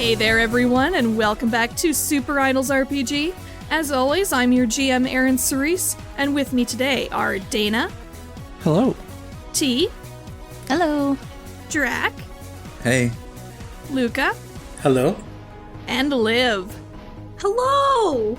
Hey there everyone, and welcome back to SuperIdols RPG. As always, I'm your GM ErynCerise, and with me today are Dana. Hello. T. Hello. Drak. Hey. Luca. Hello. And Liv. Hello!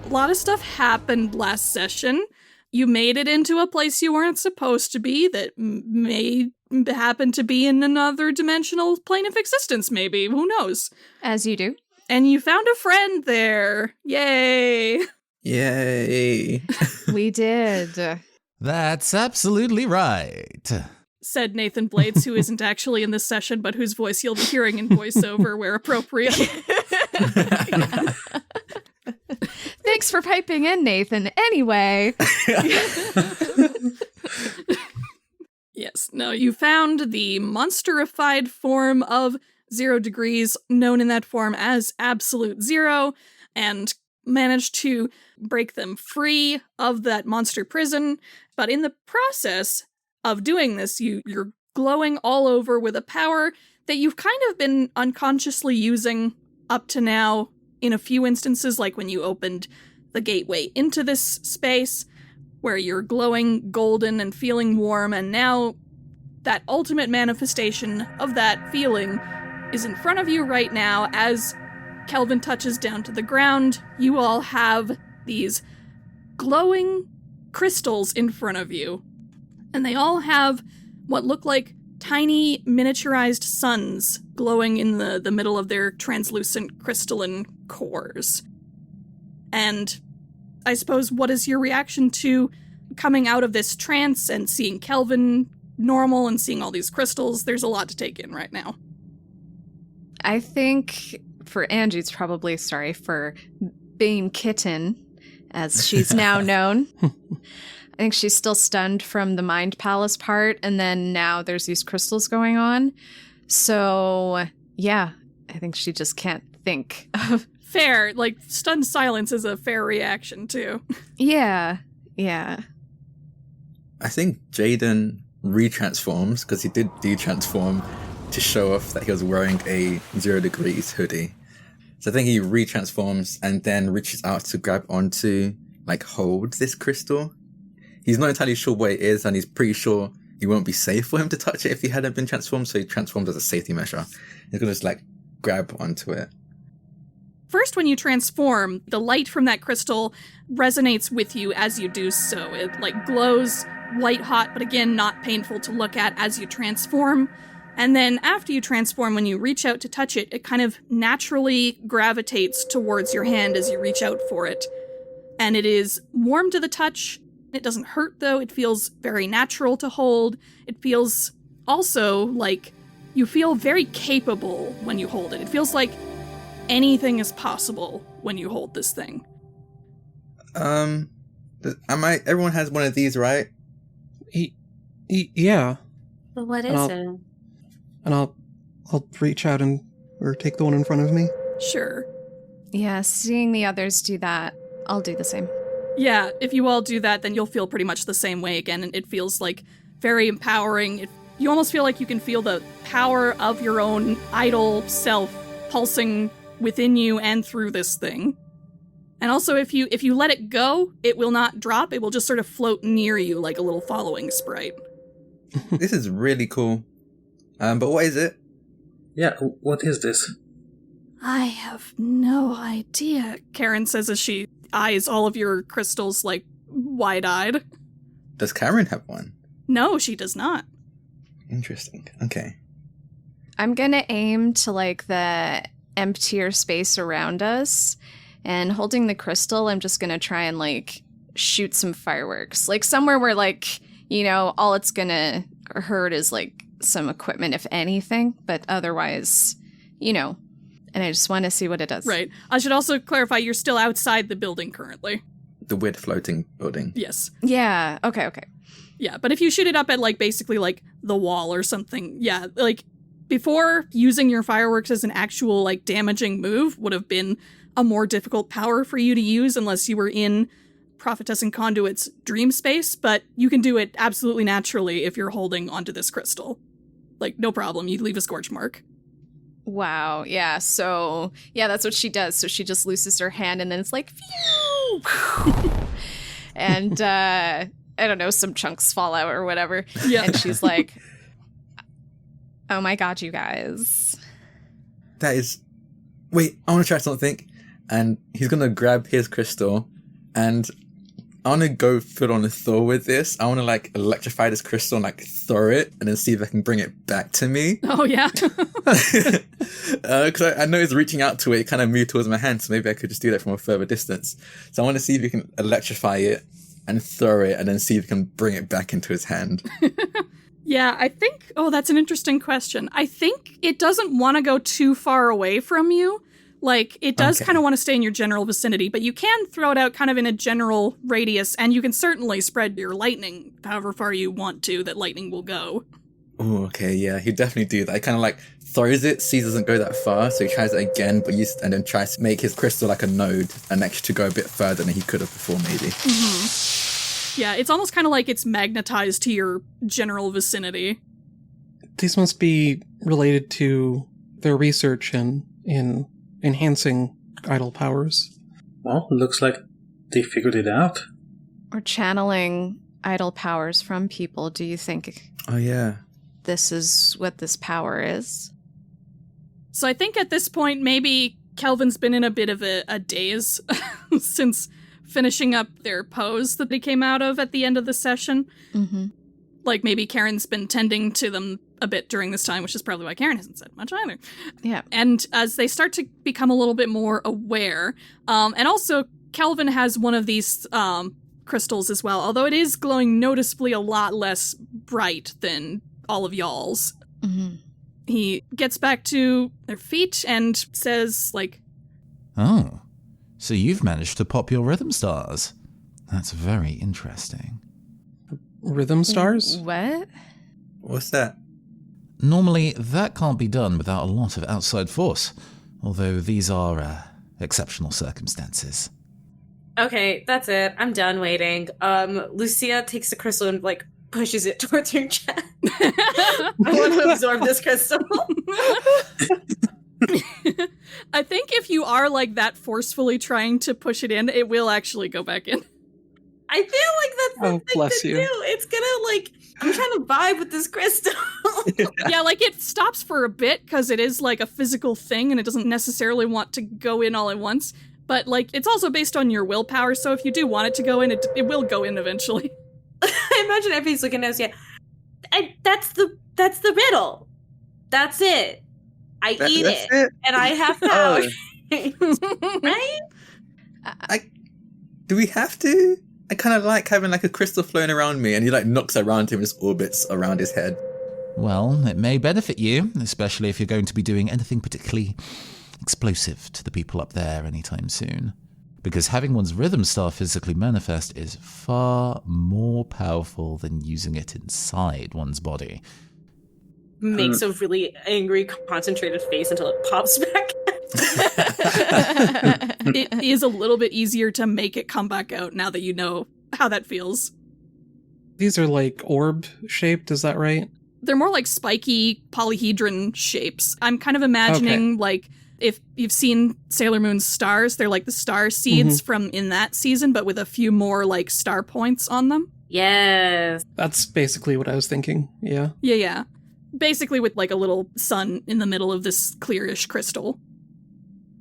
A lot of stuff happened last session. You made it into a place you weren't supposed to be that may happen to be in another dimensional plane of existence, maybe. Who knows? As you do. And you found a friend there. Yay! Yay. We did. That's absolutely right. Said Nathan Blades, who isn't actually in this session, but whose voice you'll be hearing in voiceover where appropriate. Thanks for piping in, Nathan. Anyway. Yes, no, you found the monsterified form of 0 degrees, known in that form as Absolute Zero, and managed to break them free of that monster prison. But in the process of doing this, you're glowing all over with a power that you've kind of been unconsciously using up to now in a few instances, like when you opened the gateway into this space, where you're glowing golden and feeling warm, and now that ultimate manifestation of that feeling is in front of you right now. As Kelvin touches down to the ground, you all have these glowing crystals in front of you, and they all have what look like tiny miniaturized suns glowing in the middle of their translucent crystalline cores. And I suppose, what is your reaction to coming out of this trance and seeing Kelvin normal and seeing all these crystals? There's a lot to take in right now. I think for Angie, it's probably, for Bane Kitten, as she's now known. I think she's still stunned from the Mind Palace part, and then now there's these crystals going on. So, yeah, I think she just can't think of... Fair. Like, stunned silence is a fair reaction, too. Yeah. I think Jaiden retransforms, because he did de-transform to show off that he was wearing a 0 degrees hoodie. So I think he retransforms and then reaches out to grab onto, hold this crystal. He's not entirely sure what it is, and he's pretty sure it won't be safe for him to touch it if he hadn't been transformed, so he transforms as a safety measure. He's going to just, grab onto it. First, when you transform, the light from that crystal resonates with you as you do so. It, glows white hot, but again, not painful to look at as you transform. And then after you transform, when you reach out to touch it, it kind of naturally gravitates towards your hand as you reach out for it. And it is warm to the touch. It doesn't hurt, though. It feels very natural to hold. It feels also like you feel very capable when you hold it. It feels like anything is possible when you hold this thing. Everyone has one of these, right? Yeah. But what is it? And I'll reach out or take the one in front of me. Sure. Yeah, seeing the others do that, I'll do the same. Yeah, if you all do that, then you'll feel pretty much the same way again, and it feels very empowering. You almost feel like you can feel the power of your own idol self pulsing within you and through this thing. And also, if you let it go, it will not drop. It will just sort of float near you like a little following sprite. This is really cool. But what is it? Yeah, what is this? I have no idea, Karen says as she eyes all of your crystals wide-eyed. Does Karen have one? No, she does not. Interesting. Okay. I'm gonna aim to the emptier space around us, and holding the crystal, I'm just gonna try and shoot some fireworks. Somewhere where all it's gonna hurt is some equipment, if anything, but otherwise, and I just want to see what it does. Right. I should also clarify, you're still outside the building currently. The weird floating building. Yes. Yeah, okay. Yeah, but if you shoot it up at basically the wall or something, yeah, before using your fireworks as an actual damaging move would have been a more difficult power for you to use unless you were in Prophetess and Conduit's dream space, but you can do it absolutely naturally if you're holding onto this crystal. No problem, you'd leave a scorch mark. Wow. Yeah. So, yeah, that's what she does. So she just looses her hand and then it's like, phew! And, I don't know, some chunks fall out or whatever. Yeah. And she's like, oh my God, you guys. That is... Wait, I want to try something. And he's going to grab his crystal and I want to go full on Thor with this. I want to like electrify this crystal and like throw it and then see if I can bring it back to me. Oh, yeah. Because I know it's reaching out to it. It kind of moved towards my hand, so maybe I could just do that from a further distance. So I want to see if you can electrify it and throw it and then see if you can bring it back into his hand. Yeah, I think... Oh, that's an interesting question. I think it doesn't want to go too far away from you. Like, it does kind of want to stay in your general vicinity, but you can throw it out kind of in a general radius, and you can certainly spread your lightning however far you want to, that lightning will go. Oh, okay, yeah, he'd definitely do that. He kind of like throws it, sees it doesn't go that far, so he tries it again, and then tries to make his crystal like a node and actually to go a bit further than he could have before, maybe. Mm-hmm. Yeah, it's almost kind of like it's magnetized to your general vicinity. These must be related to their research in enhancing idol powers. Well, looks like they figured it out. Or channeling idol powers from people. Do you think Oh, yeah. this is what this power is? So I think at this point, maybe Kelvin's been in a bit of a daze since finishing up their pose that they came out of at the end of the session. Mm-hmm. Like maybe Karen's been tending to them a bit during this time, which is probably why Karen hasn't said much either. Yeah. And as they start to become a little bit more aware, and also Kelvin has one of these crystals as well, although it is glowing noticeably a lot less bright than all of y'all's. Mm-hmm. He gets back to their feet and says, like, Oh, so you've managed to pop your rhythm stars. That's very interesting. Rhythm stars? What? What's that? Normally, that can't be done without a lot of outside force, although these are exceptional circumstances. Okay, that's it. I'm done waiting. Lucia takes the crystal and like pushes it towards her chest. I want to absorb this crystal. I think if you are like that forcefully trying to push it in, it will actually go back in. I feel like that's the thing bless to you. do. It's gonna like, I'm trying to vibe with this crystal. Yeah, like it stops for a bit because it is like a physical thing and it doesn't necessarily want to go in all at once. But like, it's also based on your willpower, so if you do want it to go in, it will go in eventually. I imagine everybody's looking at us. Yeah, that's the riddle. That's it. That's it, and I have power. Right? Do we have to? I kind of like having like a crystal floating around me and he like knocks around him and just orbits around his head. Well, it may benefit you, especially if you're going to be doing anything particularly explosive to the people up there anytime soon. Because having one's rhythm star physically manifest is far more powerful than using it inside one's body. Makes a really angry, concentrated face until it pops back. It is a little bit easier to make it come back out now that you know how that feels. These are like orb shaped, is that right? They're more like spiky polyhedron shapes. I'm kind of imagining like if you've seen Sailor Moon's stars, they're like the star seeds from in that season, but with a few more like star points on them. Yes. That's basically what I was thinking, yeah. Yeah. Basically with like a little sun in the middle of this clearish crystal.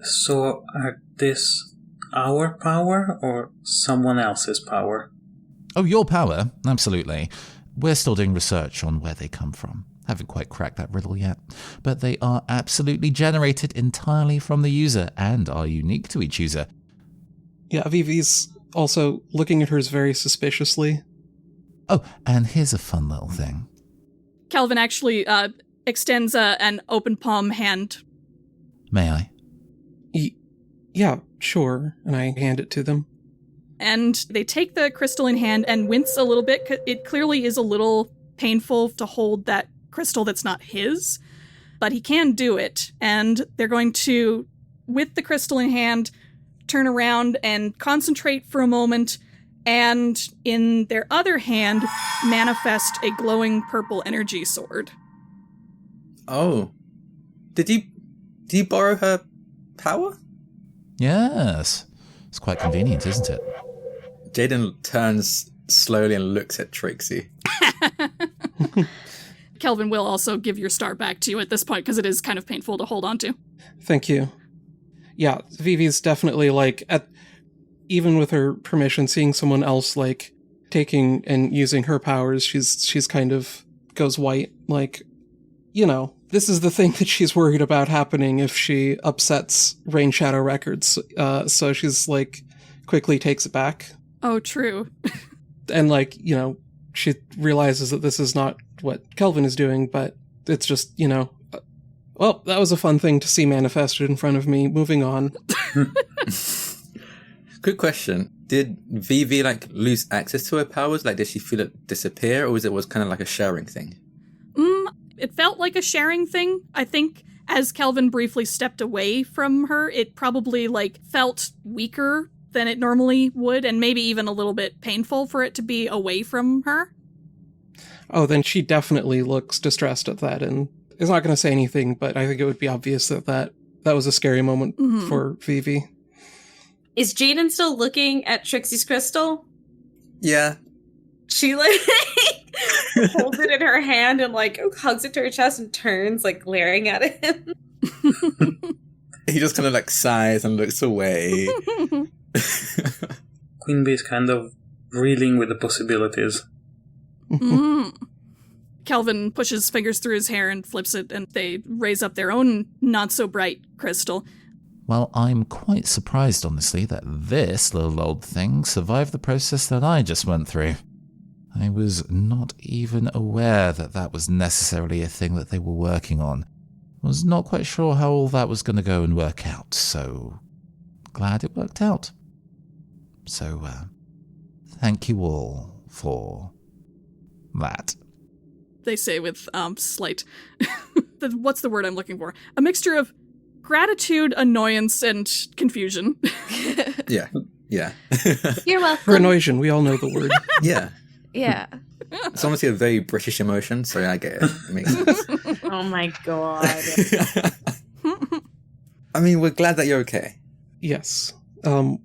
So are this our power or someone else's power? Oh, your power? Absolutely. We're still doing research on where they come from. Haven't quite cracked that riddle yet. But they are absolutely generated entirely from the user and are unique to each user. Yeah, Avivi's also looking at hers very suspiciously. Oh, and here's a fun little thing. Kelvin actually extends an open palm hand. May I? Yeah, sure. And I hand it to them. And they take the crystal in hand and wince a little bit. It clearly is a little painful to hold that crystal that's not his, but he can do it. And they're going to, with the crystal in hand, turn around and concentrate for a moment, and in their other hand, manifest a glowing purple energy sword. Oh. Did he Do you borrow her power? Yes. It's quite convenient, isn't it? Jaiden turns slowly and looks at Trixie. Kelvin will also give your star back to you at this point because it is kind of painful to hold on to. Thank you. Yeah, Vivi's definitely like, even with her permission, seeing someone else like taking and using her powers, she's kind of goes white. Like, you know, this is the thing that she's worried about happening if she upsets Rain Shadow Records. So she's like, quickly takes it back. Oh, true. And like, you know, she realizes that this is not what Kelvin is doing, but it's just, you know, well, that was a fun thing to see manifested in front of me. Moving on. Quick question. Did Vivi, like, lose access to her powers? Like, did she feel it disappear, or was it kind of like a sharing thing? It felt like a sharing thing. I think as Kelvin briefly stepped away from her, it probably, like, felt weaker than it normally would, and maybe even a little bit painful for it to be away from her. Oh, then she definitely looks distressed at that, and is not going to say anything, but I think it would be obvious that was a scary moment for Vivi. Is Jaiden still looking at Trixie's crystal? Yeah. She, like, holds it in her hand and, like, hugs it to her chest and turns, like, glaring at him. He just kind of, like, sighs and looks away. Queen Bee is kind of reeling with the possibilities. Kelvin pushes fingers through his hair and flips it, and they raise up their own not-so-bright crystal. Well, I'm quite surprised, honestly, that this little old thing survived the process that I just went through. I was not even aware that was necessarily a thing that they were working on. I was not quite sure how all that was going to go and work out, so glad it worked out. So, thank you all for that. They say with slight... what's the word I'm looking for? A mixture of gratitude, annoyance, and confusion. Yeah. You're welcome. Paranoian, we all know the word. Yeah. Yeah. It's honestly a very British emotion, so I get it. It makes sense. Oh my god. I mean, we're glad that you're okay. Yes.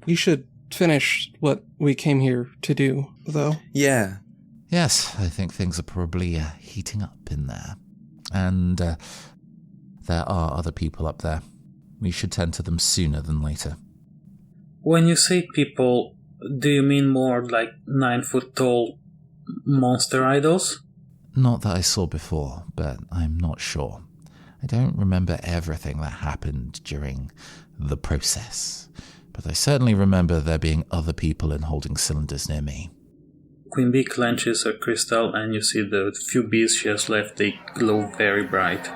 We should finish what we came here to do, though. Yeah. Yes, I think things are probably heating up in there. And there are other people up there. We should tend to them sooner than later. When you say people, do you mean more like 9-foot-tall monster idols? Not that I saw before, but I'm not sure. I don't remember everything that happened during the process, but I certainly remember there being other people in holding cylinders near me. Queen Bee clenches her crystal, and you see the few bees she has left, they glow very bright.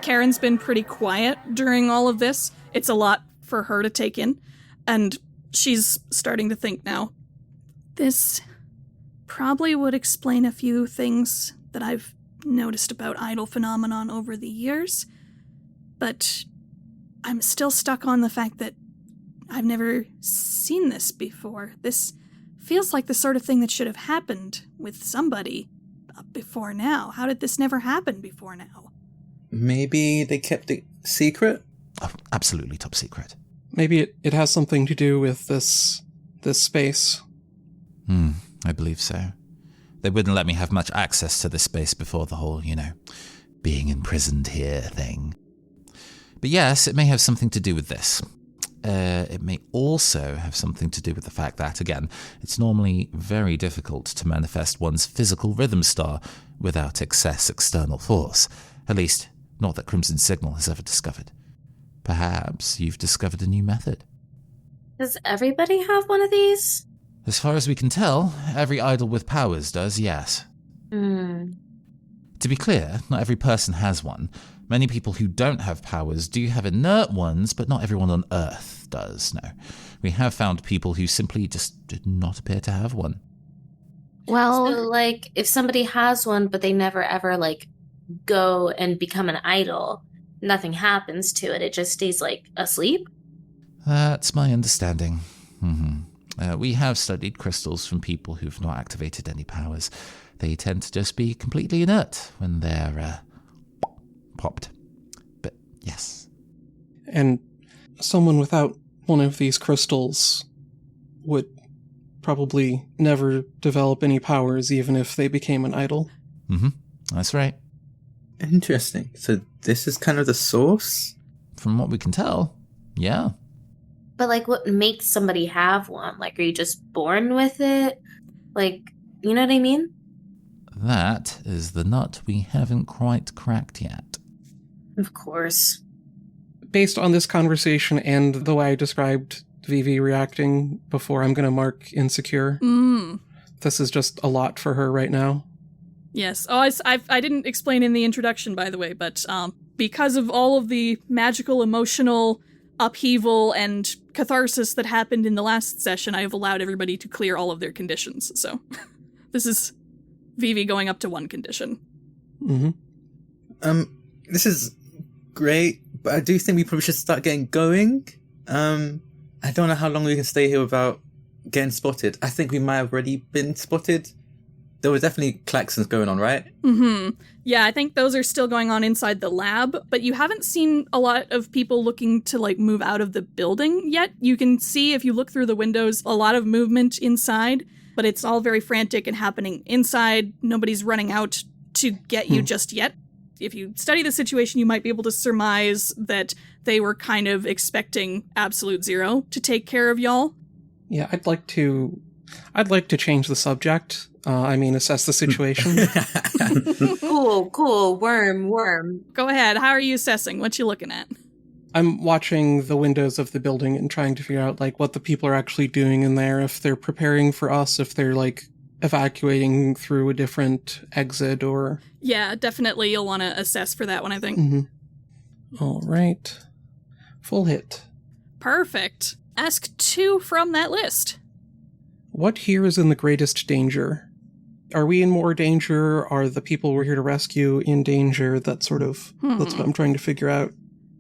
Karen's been pretty quiet during all of this. It's a lot for her to take in, and she's starting to think now. This probably would explain a few things that I've noticed about idol phenomenon over the years, but I'm still stuck on the fact that I've never seen this before. This feels like the sort of thing that should have happened with somebody before now. How did this never happen before now? Maybe they kept it secret? Oh, absolutely top secret. Maybe it has something to do with this space. I believe so. They wouldn't let me have much access to this space before the whole, being imprisoned here thing. But yes, it may have something to do with this. It may also have something to do with the fact that, again, it's normally very difficult to manifest one's physical rhythm star without excess external force. At least, not that Crimson Signal has ever discovered. Perhaps you've discovered a new method. Does everybody have one of these? As far as we can tell, every idol with powers does, yes. To be clear, not every person has one. Many people who don't have powers do have inert ones, but not everyone on Earth does, no. We have found people who simply just did not appear to have one. Well, So, like, if somebody has one, but they never ever, like, go and become an idol, nothing happens to it. It just stays, like, asleep? That's my understanding. We have studied crystals from people who've not activated any powers. They tend to just be completely inert when they're popped. But Yes. And someone without one of these crystals would probably never develop any powers, even if they became an idol. Mm-hmm. That's right. Interesting. So this is kind of the source? From what we can tell, yeah. But, like, what makes somebody have one? Like, are you just born with it? Like, you know what I mean? That is the nut we haven't quite cracked yet. Of course. Based on this conversation and the way I described Vivi reacting before, I'm going to mark insecure. This is just a lot for her right now. Yes. Oh, I didn't explain in the introduction, by the way, but because of all of the magical, emotional upheaval and catharsis that happened in the last session, I have allowed everybody to clear all of their conditions. So this is Vivi going up to 1 condition. Mm-hmm. This is great, but I do think we probably should start getting going. I don't know how long we can stay here without getting spotted. I think we might have already been spotted. There were definitely klaxons going on, right? Mm-hmm. Yeah, I think those are still going on inside the lab, but you haven't seen a lot of people looking to, like, move out of the building yet. You can see, if you look through the windows, a lot of movement inside, but it's all very frantic and happening inside. Nobody's running out to get you just yet. If you study the situation, you might be able to surmise that they were kind of expecting Absolute Zero to take care of y'all. Yeah, I'd like to change the subject. Assess the situation. Cool. Worm. Go ahead. How are you assessing? What you looking at? I'm watching the windows of the building and trying to figure out, like, what the people are actually doing in there, if they're preparing for us, if they're, like, evacuating through a different exit or... Yeah, definitely you'll want to assess for that one, I think. Mm-hmm. All right. Full hit. Perfect. Ask 2 from that list. What here is in the greatest danger? Are we in more danger? Are the people we're here to rescue in danger? That's what I'm trying to figure out.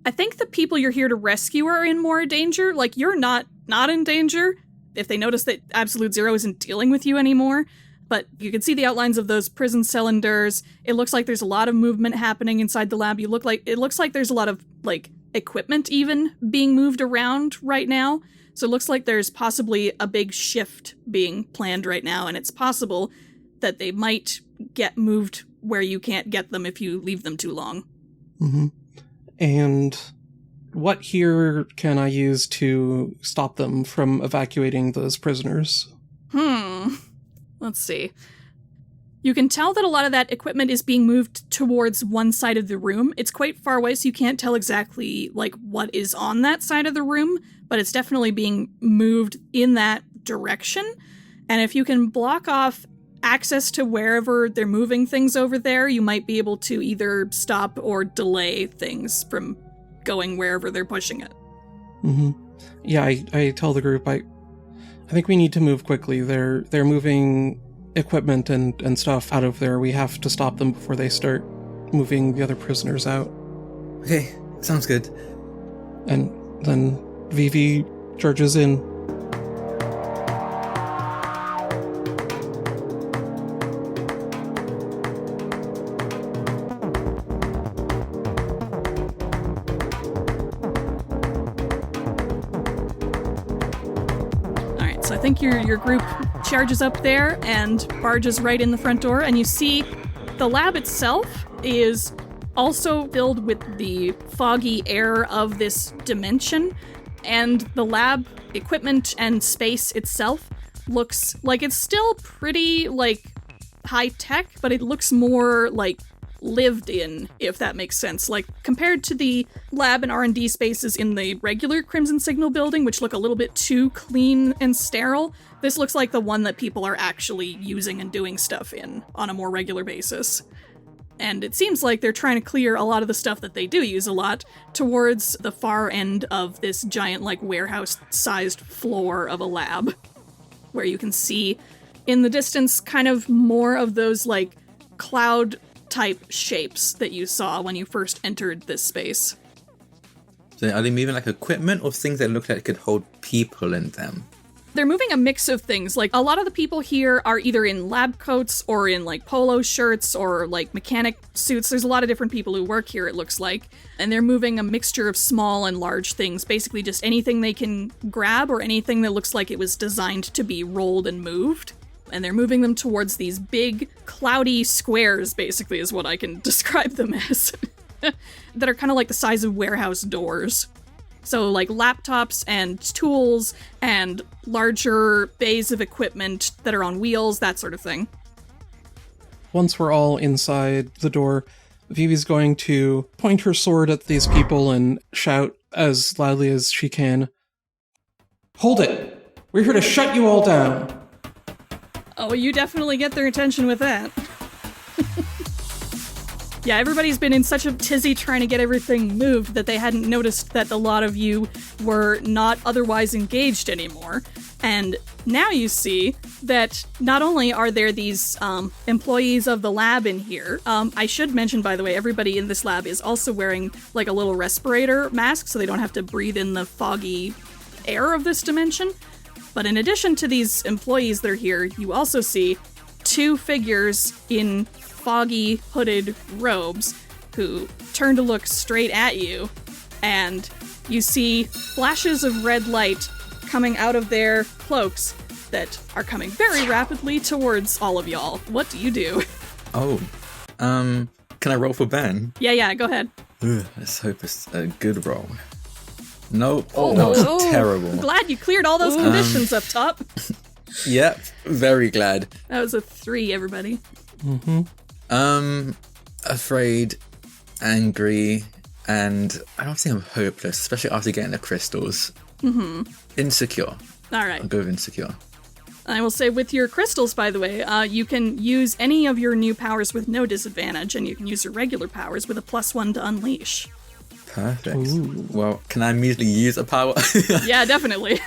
I think the people you're here to rescue are in more danger. Like, you're not in danger if they notice that Absolute Zero isn't dealing with you anymore. But you can see the outlines of those prison cylinders. It looks like there's a lot of movement happening inside the lab. It looks like there's a lot of, like, equipment even being moved around right now. So it looks like there's possibly a big shift being planned right now, and it's possible that they might get moved where you can't get them if you leave them too long. Mm-hmm. And what here can I use to stop them from evacuating those prisoners? Let's see. You can tell that a lot of that equipment is being moved towards one side of the room. It's quite far away, so you can't tell exactly, like, what is on that side of the room, but it's definitely being moved in that direction. And if you can block off access to wherever they're moving things over there, you might be able to either stop or delay things from going wherever they're pushing it. Mm-hmm. Yeah, I tell the group, I think we need to move quickly. They're moving equipment and stuff out of there. We have to stop them before they start moving the other prisoners out. Okay, sounds good. And then Vivi charges in. Alright, so I think your group charges up there and barges right in the front door, and you see the lab itself is also filled with the foggy air of this dimension, and the lab equipment and space itself looks like it's still pretty, like, high-tech, but it looks more, like, lived in, if that makes sense. Like, compared to the lab and R&D spaces in the regular Crimson Signal building, which look a little bit too clean and sterile, this looks like the one that people are actually using and doing stuff in on a more regular basis. And it seems like they're trying to clear a lot of the stuff that they do use a lot towards the far end of this giant, like, warehouse-sized floor of a lab, where you can see in the distance kind of more of those, like, cloud-type shapes that you saw when you first entered this space. So are they moving, like, equipment or things that look like it could hold people in them? They're moving a mix of things. Like, a lot of the people here are either in lab coats or in, like, polo shirts or, like, mechanic suits. There's a lot of different people who work here, it looks like. And they're moving a mixture of small and large things. Basically just anything they can grab or anything that looks like it was designed to be rolled and moved. And they're moving them towards these big, cloudy squares, basically, is what I can describe them as. That are kind of like the size of warehouse doors. So, like, laptops and tools and larger bays of equipment that are on wheels, that sort of thing. Once we're all inside the door, Vivi's going to point her sword at these people and shout as loudly as she can, "Hold it! We're here to shut you all down!" Oh, you definitely get their attention with that. Yeah, everybody's been in such a tizzy trying to get everything moved that they hadn't noticed that a lot of you were not otherwise engaged anymore. And now you see that not only are there these employees of the lab in here, I should mention, by the way, everybody in this lab is also wearing like a little respirator mask so they don't have to breathe in the foggy air of this dimension. But in addition to these employees that are here, you also see two figures in foggy hooded robes who turn to look straight at you, and you see flashes of red light coming out of their cloaks that are coming very rapidly towards all of y'all. What do you do? Oh, can I roll for Ben? Yeah, go ahead. Let's hope it's a good roll. No, no, it's terrible. Glad you cleared all those conditions up top. Yep, very glad. That was a 3, everybody. Afraid, angry, and I don't think I'm hopeless, especially after getting the crystals. Insecure. All right. I'll go with insecure. I will say with your crystals, by the way, you can use any of your new powers with no disadvantage, and you can use your regular powers with a +1 to unleash. Perfect. Ooh. Well, can I immediately use a power? Yeah, definitely.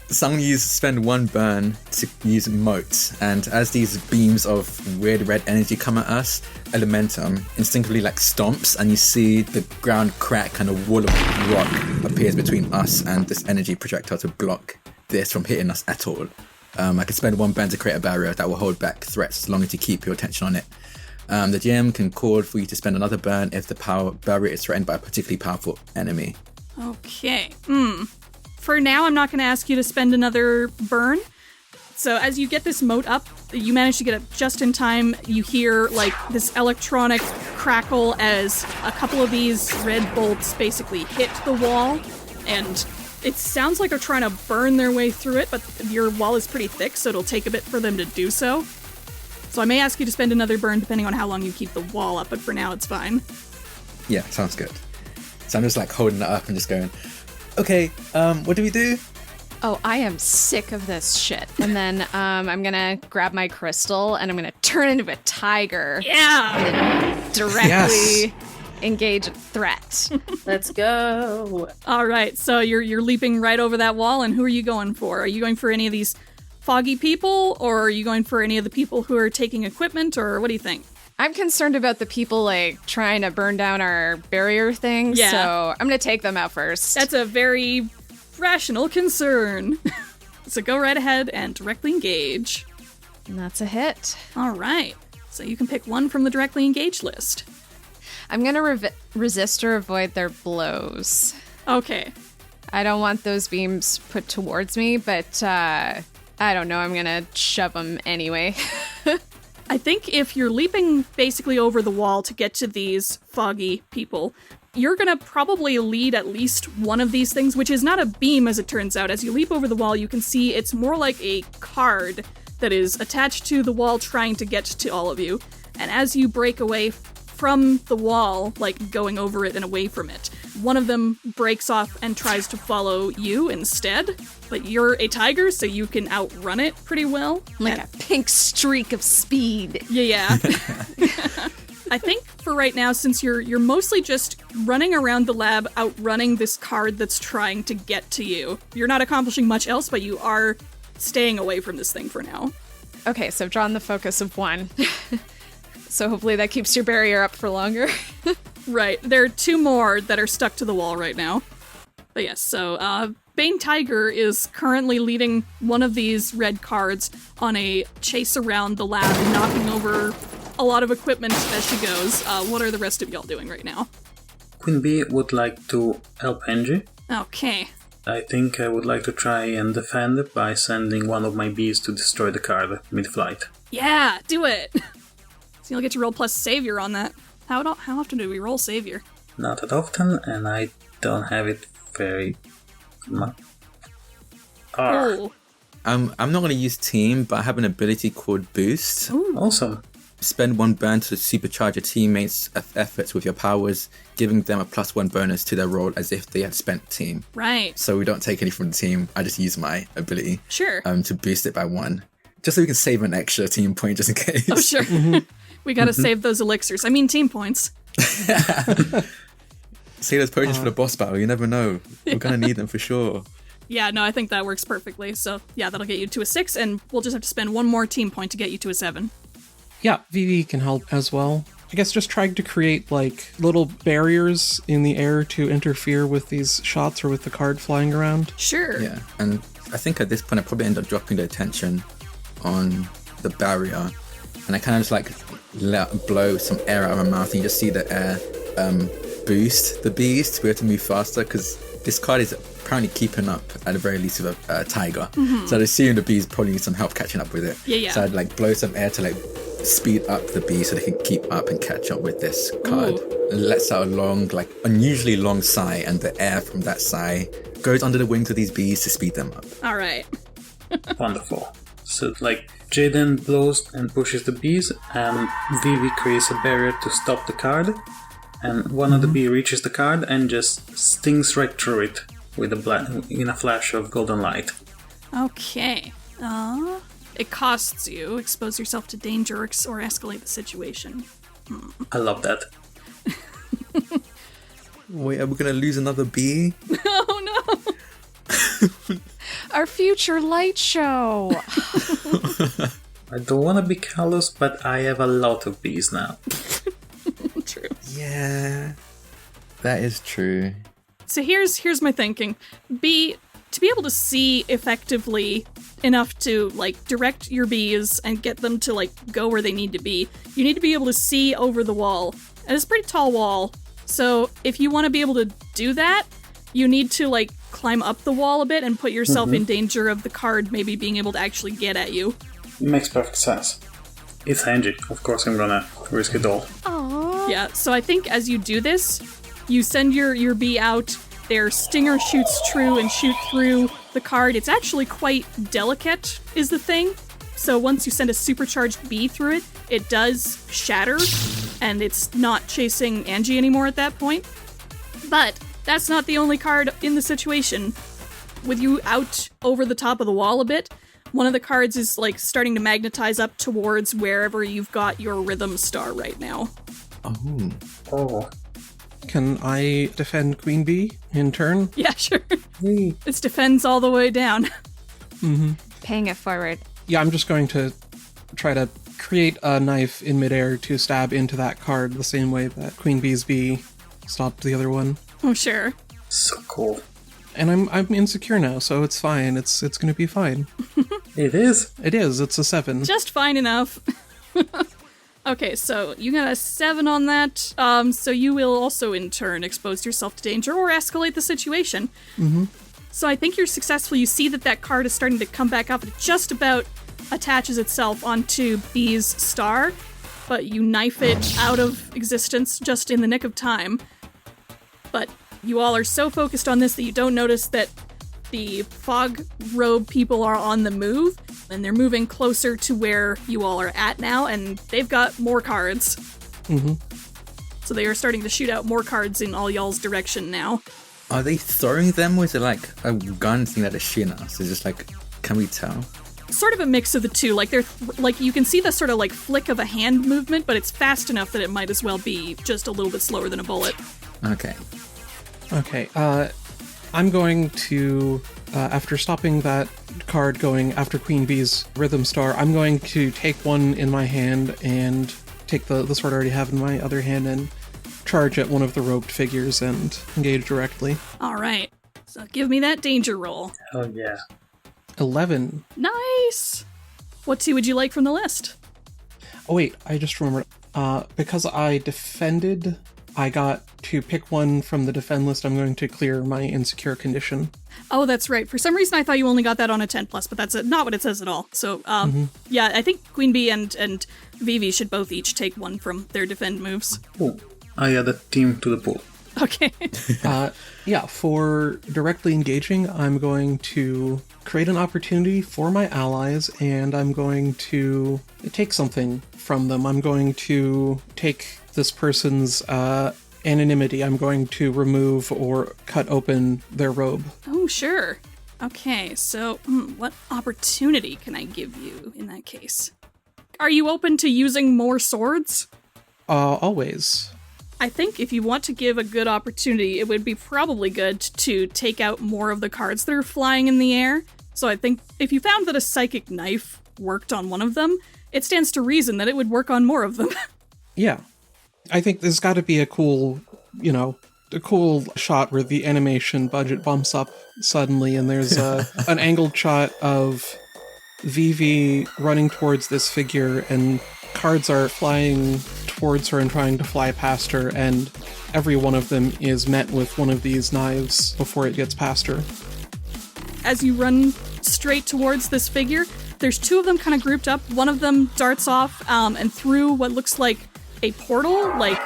So I'm going to spend 1 burn to use motes, and as these beams of weird red energy come at us, Elementum instinctively like stomps, and you see the ground crack and a wall of rock appears between us and this energy projectile to block this from hitting us at all. I can spend 1 burn to create a barrier that will hold back threats as long as you keep your attention on it. The GM can call for you to spend another burn if the barrier is threatened by a particularly powerful enemy. Okay. For now, I'm not going to ask you to spend another burn. So as you get this moat up, you manage to get up just in time. You hear like this electronic crackle as a couple of these red bolts basically hit the wall. And it sounds like they're trying to burn their way through it, but your wall is pretty thick, so it'll take a bit for them to do so. So I may ask you to spend another burn depending on how long you keep the wall up, but for now it's fine. Yeah, sounds good. So I'm just like holding it up and just going, okay, what do we do? Oh, I am sick of this shit. And then I'm gonna grab my crystal and I'm gonna turn into a tiger. Yeah! And then directly engage a threat. Let's go. All right, so you're leaping right over that wall, and who are you going for? Are you going for any of these foggy people, or are you going for any of the people who are taking equipment, or what do you think? I'm concerned about the people, like, trying to burn down our barrier thing, so I'm gonna take them out first. That's a very rational concern. So go right ahead and directly engage. And that's a hit. All right, so you can pick one from the directly engaged list. I'm gonna resist or avoid their blows. Okay. I don't want those beams put towards me, but I don't know, I'm gonna shove them anyway. I think if you're leaping basically over the wall to get to these foggy people, you're gonna probably lead at least one of these things, which is not a beam as it turns out. As you leap over the wall, you can see it's more like a card that is attached to the wall trying to get to all of you. And as you break away from the wall, like going over it and away from it, one of them breaks off and tries to follow you instead. But you're a tiger, so you can outrun it pretty well. Like a pink streak of speed. Yeah. I think for right now, since you're mostly just running around the lab, outrunning this card that's trying to get to you, you're not accomplishing much else, but you are staying away from this thing for now. Okay, so I've drawn the focus of one. So hopefully that keeps your barrier up for longer. Right. There are 2 more that are stuck to the wall right now. But yes, so Bane Tiger is currently leading one of these red cards on a chase around the lab, knocking over a lot of equipment as she goes. What are the rest of y'all doing right now? Queen Bee would like to help Angie. Okay. I think I would like to try and defend it by sending one of my bees to destroy the card mid-flight. Yeah, do it. So you'll get to roll plus savior on that. How often do we roll savior? Not that often, and I don't have it very much. Oh. I'm not going to use team, but I have an ability called boost. Ooh. Awesome. Spend 1 burn to supercharge your teammates' efforts with your powers, giving them a +1 bonus to their roll as if they had spent team. Right. So we don't take any from the team. I just use my ability Sure. to boost it by 1. Just so we can save an extra team point just in case. Oh, sure. We gotta save those elixirs. I mean, team points. Save those potions for the boss battle. You never know. We're going to need them for sure. Yeah, no, I think that works perfectly. So, yeah, that'll get you to a 6, and we'll just have to spend 1 more team point to get you to a 7. Yeah, Vivi can help as well. I guess just trying to create, like, little barriers in the air to interfere with these shots or with the card flying around. Sure. Yeah, and I think at this point I probably end up dropping the attention on the barrier, and I kind of just like blow some air out of my mouth, and you just see the air boost the bees to be able to move faster, because this card is apparently keeping up at the very least with a tiger. So I'd assume the bees probably need some help catching up with it. Yeah. So I'd like blow some air to like speed up the bee so they can keep up and catch up with this card. It lets out a long, like unusually long sigh, and the air from that sigh goes under the wings of these bees to speed them up. All right. Wonderful. So, like, Jaiden blows and pushes the bees, and Vivi creates a barrier to stop the card, and one of the bee reaches the card and just stings right through it with in a flash of golden light. Okay. It costs you. Expose yourself to danger or escalate the situation. I love that. Wait, are we gonna lose another bee? Oh, no. Our future light show. I don't want to be callous, but I have a lot of bees now. True. Yeah, that is true. So here's my thinking. To be able to see effectively enough to, like, direct your bees and get them to, like, go where they need to be, you need to be able to see over the wall. And it's a pretty tall wall. So if you want to be able to do that, you need to, like, climb up the wall a bit and put yourself in danger of the card maybe being able to actually get at you. Makes perfect sense. It's Angie. Of course I'm gonna risk it all. Aww. Yeah, so I think as you do this, you send your bee out, their stinger shoots true and shoot through the card. It's actually quite delicate, is the thing. So once you send a supercharged bee through it, it does shatter, and it's not chasing Angie anymore at that point. But that's not the only card in the situation. With you out over the top of the wall a bit, one of the cards is, like, starting to magnetize up towards wherever you've got your rhythm star right now. Oh. Can I defend Queen Bee in turn? Yeah, sure. This defends all the way down. Paying it forward. Yeah, I'm just going to try to create a knife in midair to stab into that card the same way that Queen Bee's bee stopped the other one. Oh, sure. So cool. And I'm insecure now, so it's fine. It's gonna be fine. It is. It is. It's a 7. Just fine enough. Okay, so you got a 7 on that. So you will also, in turn, expose yourself to danger or escalate the situation. So I think you're successful. You see that card is starting to come back up. It just about attaches itself onto Bee's star, but you knife it out of existence just in the nick of time. But you all are so focused on this that you don't notice that the fog robe people are on the move, and they're moving closer to where you all are at now, and they've got more cards. So they are starting to shoot out more cards in all y'all's direction now. Are they throwing them, or is it like a gun thing that is shooting us? It's just like, can we tell? Sort of a mix of the two. Like, they're like, you can see the sort of like flick of a hand movement, but it's fast enough that it might as well be just a little bit slower than a bullet. Okay. Okay, I'm going to, after stopping that card going after Queen Bee's Rhythm Star, I'm going to take one in my hand and take the sword I already have in my other hand and charge at one of the robed figures and engage directly. All right. So give me that danger roll. Oh, yeah. 11. Nice! What two would you like from the list? Oh wait, I just remembered. Because I defended, I got to pick one from the defend list. I'm going to clear my insecure condition. Oh, that's right. For some reason, I thought you only got that on a 10+, but that's not what it says at all. So, yeah, I think Queen Bee and Vivi should both each take one from their defend moves. Oh, I add a team to the pool. Okay. Yeah, for directly engaging, I'm going to create an opportunity for my allies, and I'm going to take something from them. I'm going to take this person's anonymity. I'm going to remove or cut open their robe. Oh, sure. Okay, so what opportunity can I give you in that case? Are you open to using more swords? Always. I think if you want to give a good opportunity, it would be probably good to take out more of the cards that are flying in the air. So I think if you found that a psychic knife worked on one of them, it stands to reason that it would work on more of them. Yeah. I think there's got to be a cool shot where the animation budget bumps up suddenly, and there's an angled shot of Vivi running towards this figure, and cards are flying towards her and trying to fly past her, and every one of them is met with one of these knives before it gets past her. As you run straight towards this figure, there's two of them kind of grouped up. One of them darts off and through what looks like a portal, like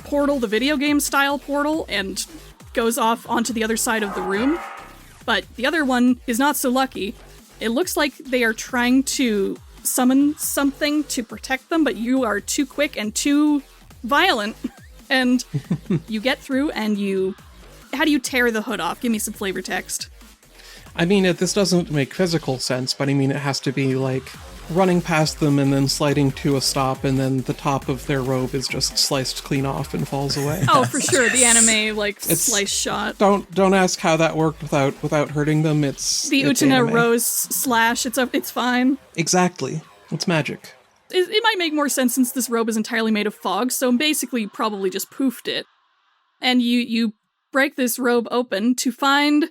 Portal, the video game style portal, and goes off onto the other side of the room. But the other one is not so lucky. It looks like they are trying to summon something to protect them, but you are too quick and too violent. And you get through and how do you tear the hood off? Give me some flavor text. I mean, this doesn't make physical sense, but I mean, it has to be like running past them and then sliding to a stop, and then the top of their robe is just sliced clean off and falls away. Oh, for sure, the anime slice shot. Don't ask how that worked without hurting them. It's the Utena Rose slash. It's fine. Exactly, it's magic. It might make more sense since this robe is entirely made of fog. So basically, you probably just poofed it, and you break this robe open to find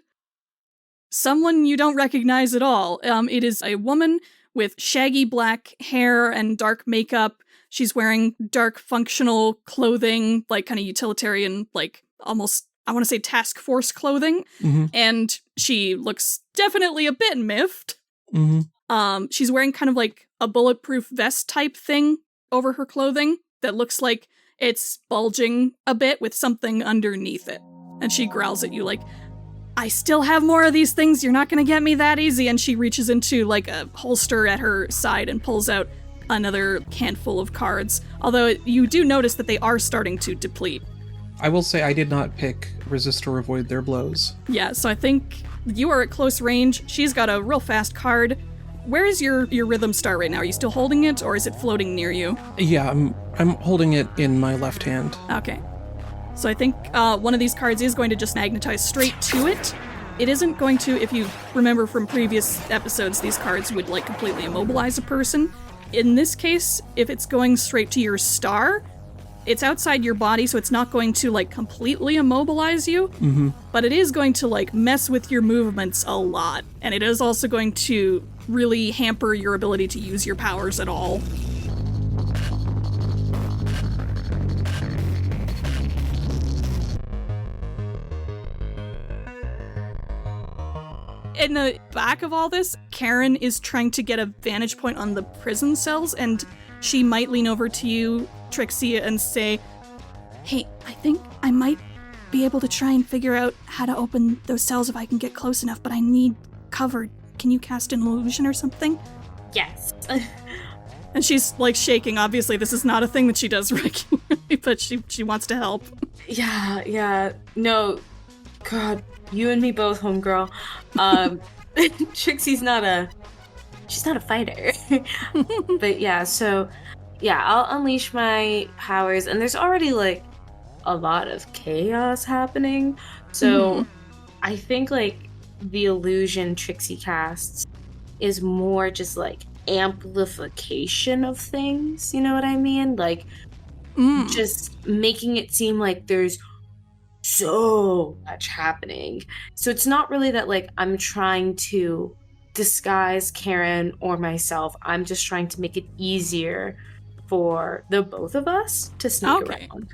someone you don't recognize at all. It is a woman with shaggy black hair and dark makeup. She's wearing dark functional clothing, like kind of utilitarian, like almost, I want to say task force clothing. Mm-hmm. And she looks definitely a bit miffed. Mm-hmm. She's wearing kind of like a bulletproof vest type thing over her clothing that looks like it's bulging a bit with something underneath it. And she growls at you like, I still have more of these things, you're not gonna get me that easy. And she reaches into like a holster at her side and pulls out another handful of cards. Although you do notice that they are starting to deplete. I will say I did not pick resist or avoid their blows. Yeah, so I think you are at close range. She's got a real fast card. Where is your rhythm star right now? Are you still holding it, or is it floating near you? Yeah, I'm holding it in my left hand. Okay. So I think one of these cards is going to just magnetize straight to it. It isn't going to, if you remember from previous episodes, these cards would like completely immobilize a person. In this case, if it's going straight to your star, it's outside your body, so it's not going to like completely immobilize you, but it is going to like mess with your movements a lot. And it is also going to really hamper your ability to use your powers at all. In the back of all this, Karen is trying to get a vantage point on the prison cells, and she might lean over to you, Trixie, and say, hey, I think I might be able to try and figure out how to open those cells if I can get close enough, but I need cover. Can you cast an illusion or something? Yes. And she's like shaking. Obviously, this is not a thing that she does regularly, but she wants to help. Yeah. No, God, you and me both, homegirl. Trixie's not a fighter. But yeah, so yeah, I'll unleash my powers, and there's already like a lot of chaos happening. So I think like the illusion Trixie casts is more just like amplification of things, you know what I mean? Like just making it seem like there's so much happening. So it's not really that like I'm trying to disguise Karen or myself. I'm just trying to make it easier for the both of us to sneak around.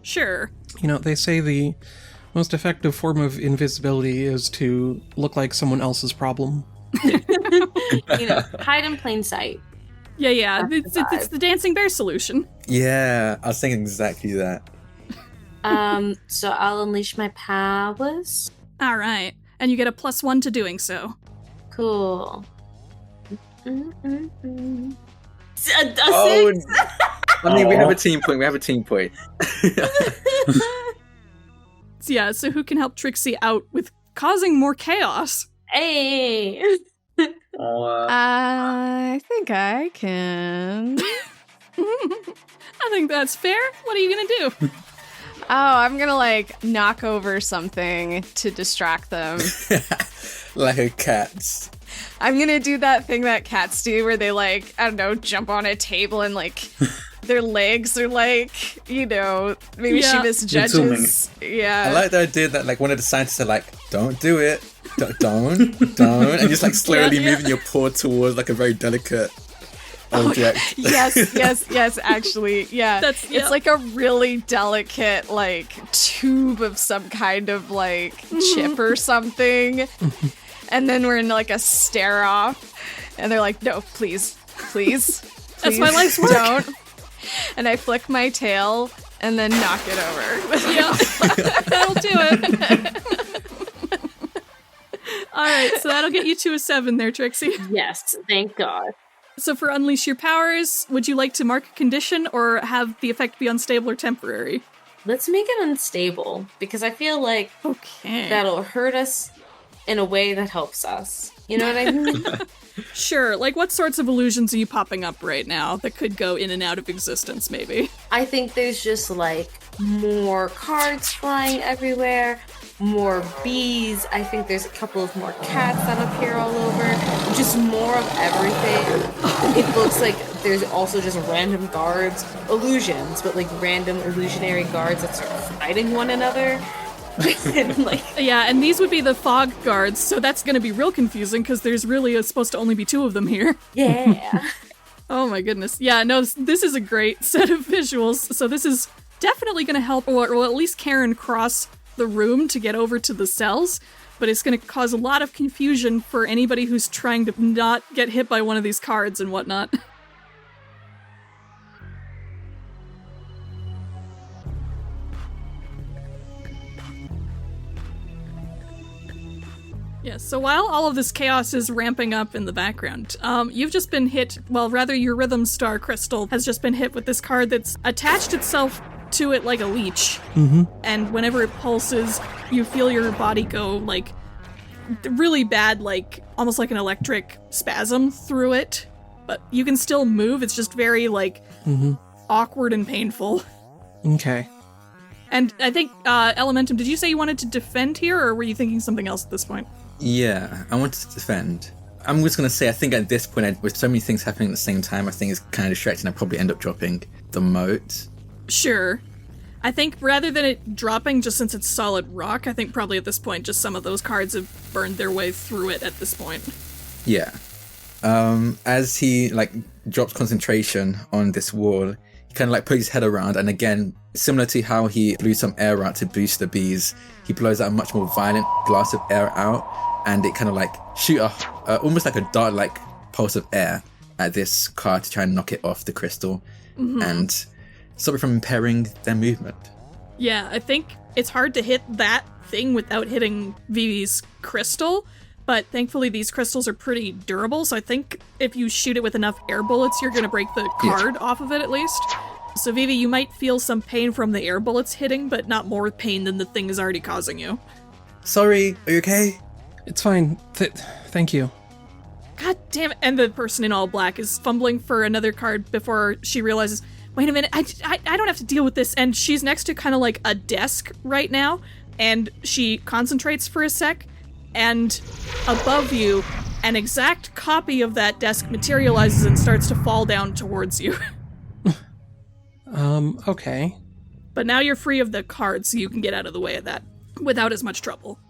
Sure. You know, they say the most effective form of invisibility is to look like someone else's problem. Hide in plain sight. Yeah. It's the dancing bear solution. Yeah, I was thinking exactly that. So I'll unleash my powers. All right. And you get a +1 to doing so. Cool. A Oh, 6? I mean, we have a team point. Yeah, so who can help Trixie out with causing more chaos? Hey! I think I can. I think that's fair. What are you gonna do? Oh, I'm gonna like knock over something to distract them. Like a cat. I'm gonna do that thing that cats do where they like, I don't know, jump on a table and like their legs are like, maybe she misjudges. Yeah. I like the idea that like one of the scientists are like, don't do it. Don't. And just like slowly moving your paw towards like a very delicate object. Yes, actually. Yeah. It's like a really delicate like tube of some kind of like chip or something. And then we're in like a stare off, and they're like, "No, please, That's my life's work." Don't. And I flick my tail and then knock it over. Yeah, that'll do it. All right, so that'll get you to a 7 there, Trixie. Yes, thank God. So for Unleash Your Powers, would you like to mark a condition or have the effect be unstable or temporary? Let's make it unstable, because I feel like that'll hurt us in a way that helps us. You know what I mean? Sure. Like, what sorts of illusions are you popping up right now that could go in and out of existence, maybe? I think there's just, like, more cards flying everywhere, more bees. I think there's a couple of more cats that appear all over. Just more of everything. It looks like there's also just random guards. Illusions, but, like, random illusionary guards that start fighting one another. And these would be the fog guards, so that's going to be real confusing because there's really supposed to only be 2 of them here. Yeah. Oh my goodness. Yeah, no, this is a great set of visuals. So this is definitely going to help, or at least Karen cross the room to get over to the cells, but it's going to cause a lot of confusion for anybody who's trying to not get hit by one of these cards and whatnot. Yeah, so while all of this chaos is ramping up in the background, you've just been hit, your Rhythm Star crystal has just been hit with this card that's attached itself to it like a leech. Mm-hmm. And whenever it pulses, you feel your body go, like, really bad, like, almost like an electric spasm through it. But you can still move, it's just very, like, awkward and painful. Okay. And I think, Elementum, did you say you wanted to defend here, or were you thinking something else at this point? Yeah, I wanted to defend. I'm just going to say, I think at this point, with so many things happening at the same time, I think it's kind of distracting. I probably end up dropping the moat. Sure. I think rather than it dropping, just since it's solid rock, I think probably at this point, just some of those cards have burned their way through it at this point. Yeah. As he, like, drops concentration on this wall, he kind of, like, pulls his head around, and again, similar to how he blew some air out to boost the bees, he blows out a much more violent blast of air out, and it kind of like shoot almost like a dart-like pulse of air at this card to try and knock it off the crystal and stop it from impairing their movement. Yeah, I think it's hard to hit that thing without hitting Vivi's crystal, but thankfully these crystals are pretty durable, so I think if you shoot it with enough air bullets, you're going to break the card off of it at least. So Vivi, you might feel some pain from the air bullets hitting, but not more pain than the thing is already causing you. Sorry, are you okay? It's fine. Thank you. God damn it. And the person in all black is fumbling for another card before she realizes, wait a minute, I don't have to deal with this. And she's next to kind of like a desk right now, and she concentrates for a sec, and above you, an exact copy of that desk materializes and starts to fall down towards you. Okay. But now you're free of the cards, so you can get out of the way of that without as much trouble.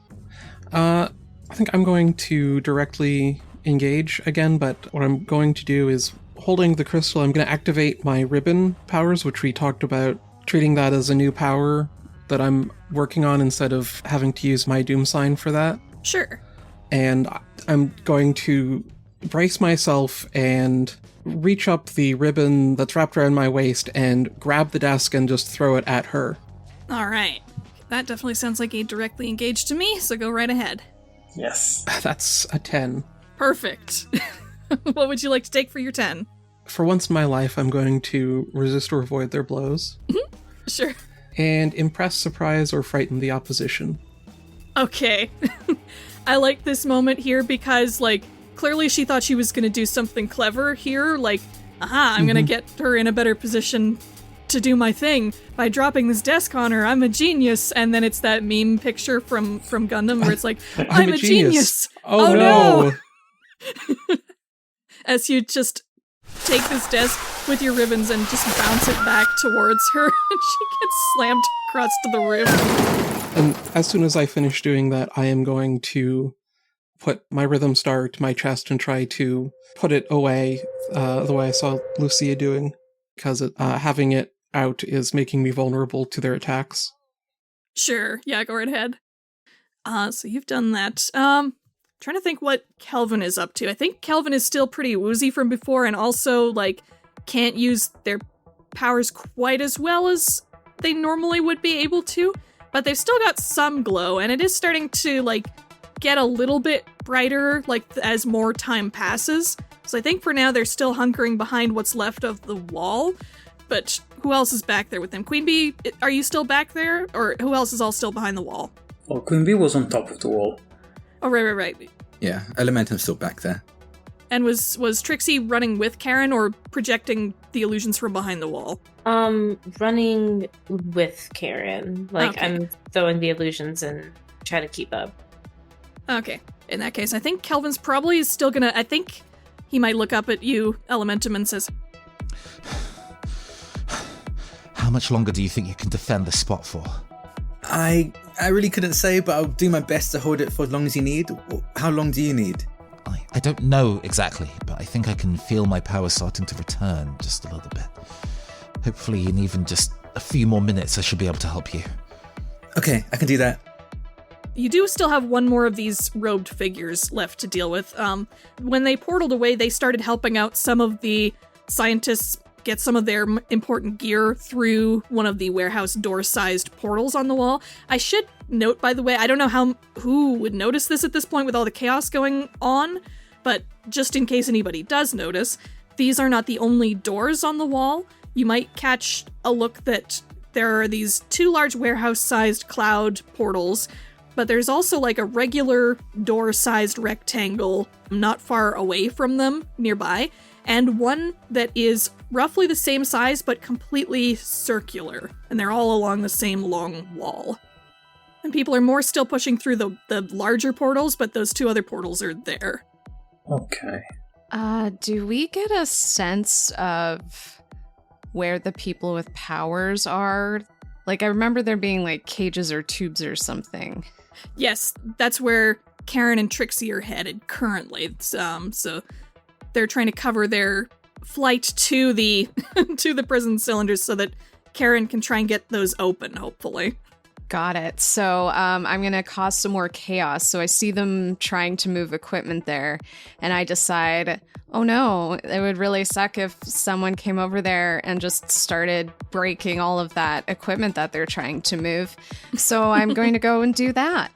I think I'm going to directly engage again, but what I'm going to do is, holding the crystal, I'm going to activate my ribbon powers, which we talked about, treating that as a new power that I'm working on instead of having to use my doom sign for that. Sure. And I'm going to brace myself and reach up the ribbon that's wrapped around my waist and grab the desk and just throw it at her. All right. That definitely sounds like a directly engaged to me, so go right ahead. Yes. That's a 10. Perfect. What would you like to take for your 10? For once in my life, I'm going to resist or avoid their blows. Sure. And impress, surprise, or frighten the opposition. Okay. I like this moment here because, like, clearly she thought she was going to do something clever here. Like, I'm going to get her in a better position to do my thing by dropping this desk on her. I'm a genius. And then it's that meme picture from Gundam where it's like, I'm a genius. Oh no. As you just take this desk with your ribbons and just bounce it back towards her, and she gets slammed across to the room. And as soon as I finish doing that, I am going to put my rhythm star to my chest and try to put it away the way I saw Lucia doing, because having it out is making me vulnerable to their attacks. Sure, yeah, go right ahead. So you've done that. Trying to think what Kelvin is up to. I think Kelvin is still pretty woozy from before and also, like, can't use their powers quite as well as they normally would be able to, but they've still got some glow, and it is starting to, like, get a little bit brighter, like, as more time passes. So I think for now they're still hunkering behind what's left of the wall, but who else is back there with them? Queen Bee, are you still back there? Or who else is all still behind the wall? Well, Queen Bee was on top of the wall. Oh, right. Yeah, Elementum's still back there. And was Trixie running with Karen or projecting the illusions from behind the wall? Running with Karen. Like, Okay. I'm throwing the illusions and trying to keep up. Okay. In that case, I think Kelvin's probably still gonna... I think he might look up at you, Elementum, and says... How much longer do you think you can defend this spot for? I really couldn't say, but I'll do my best to hold it for as long as you need. How long do you need? I don't know exactly, but I think I can feel my power starting to return just a little bit. Hopefully in even just a few more minutes I should be able to help you. Okay, I can do that. You do still have one more of these robed figures left to deal with. When they portaled away, they started helping out some of the scientists get some of their important gear through one of the warehouse door-sized portals on the wall. I should note, by the way, I don't know who would notice this at this point with all the chaos going on, but just in case anybody does notice, these are not the only doors on the wall. You might catch a look that there are these two large warehouse-sized cloud portals, but there's also like a regular door-sized rectangle not far away from them nearby, and one that is roughly the same size but completely circular, and they're all along the same long wall. And people are more still pushing through the larger portals, but those two other portals are there. Okay. Do we get a sense of where the people with powers are? Like, I remember there being, like, cages or tubes or something. Yes, that's where Karen and Trixie are headed currently. So they're trying to cover their flight to the to the prison cylinders so that Karen can try and get those open, hopefully. Got it. So I'm going to cause some more chaos. So I see them trying to move equipment there, and I decide, oh no, it would really suck if someone came over there and just started breaking all of that equipment that they're trying to move. So I'm going to go and do that.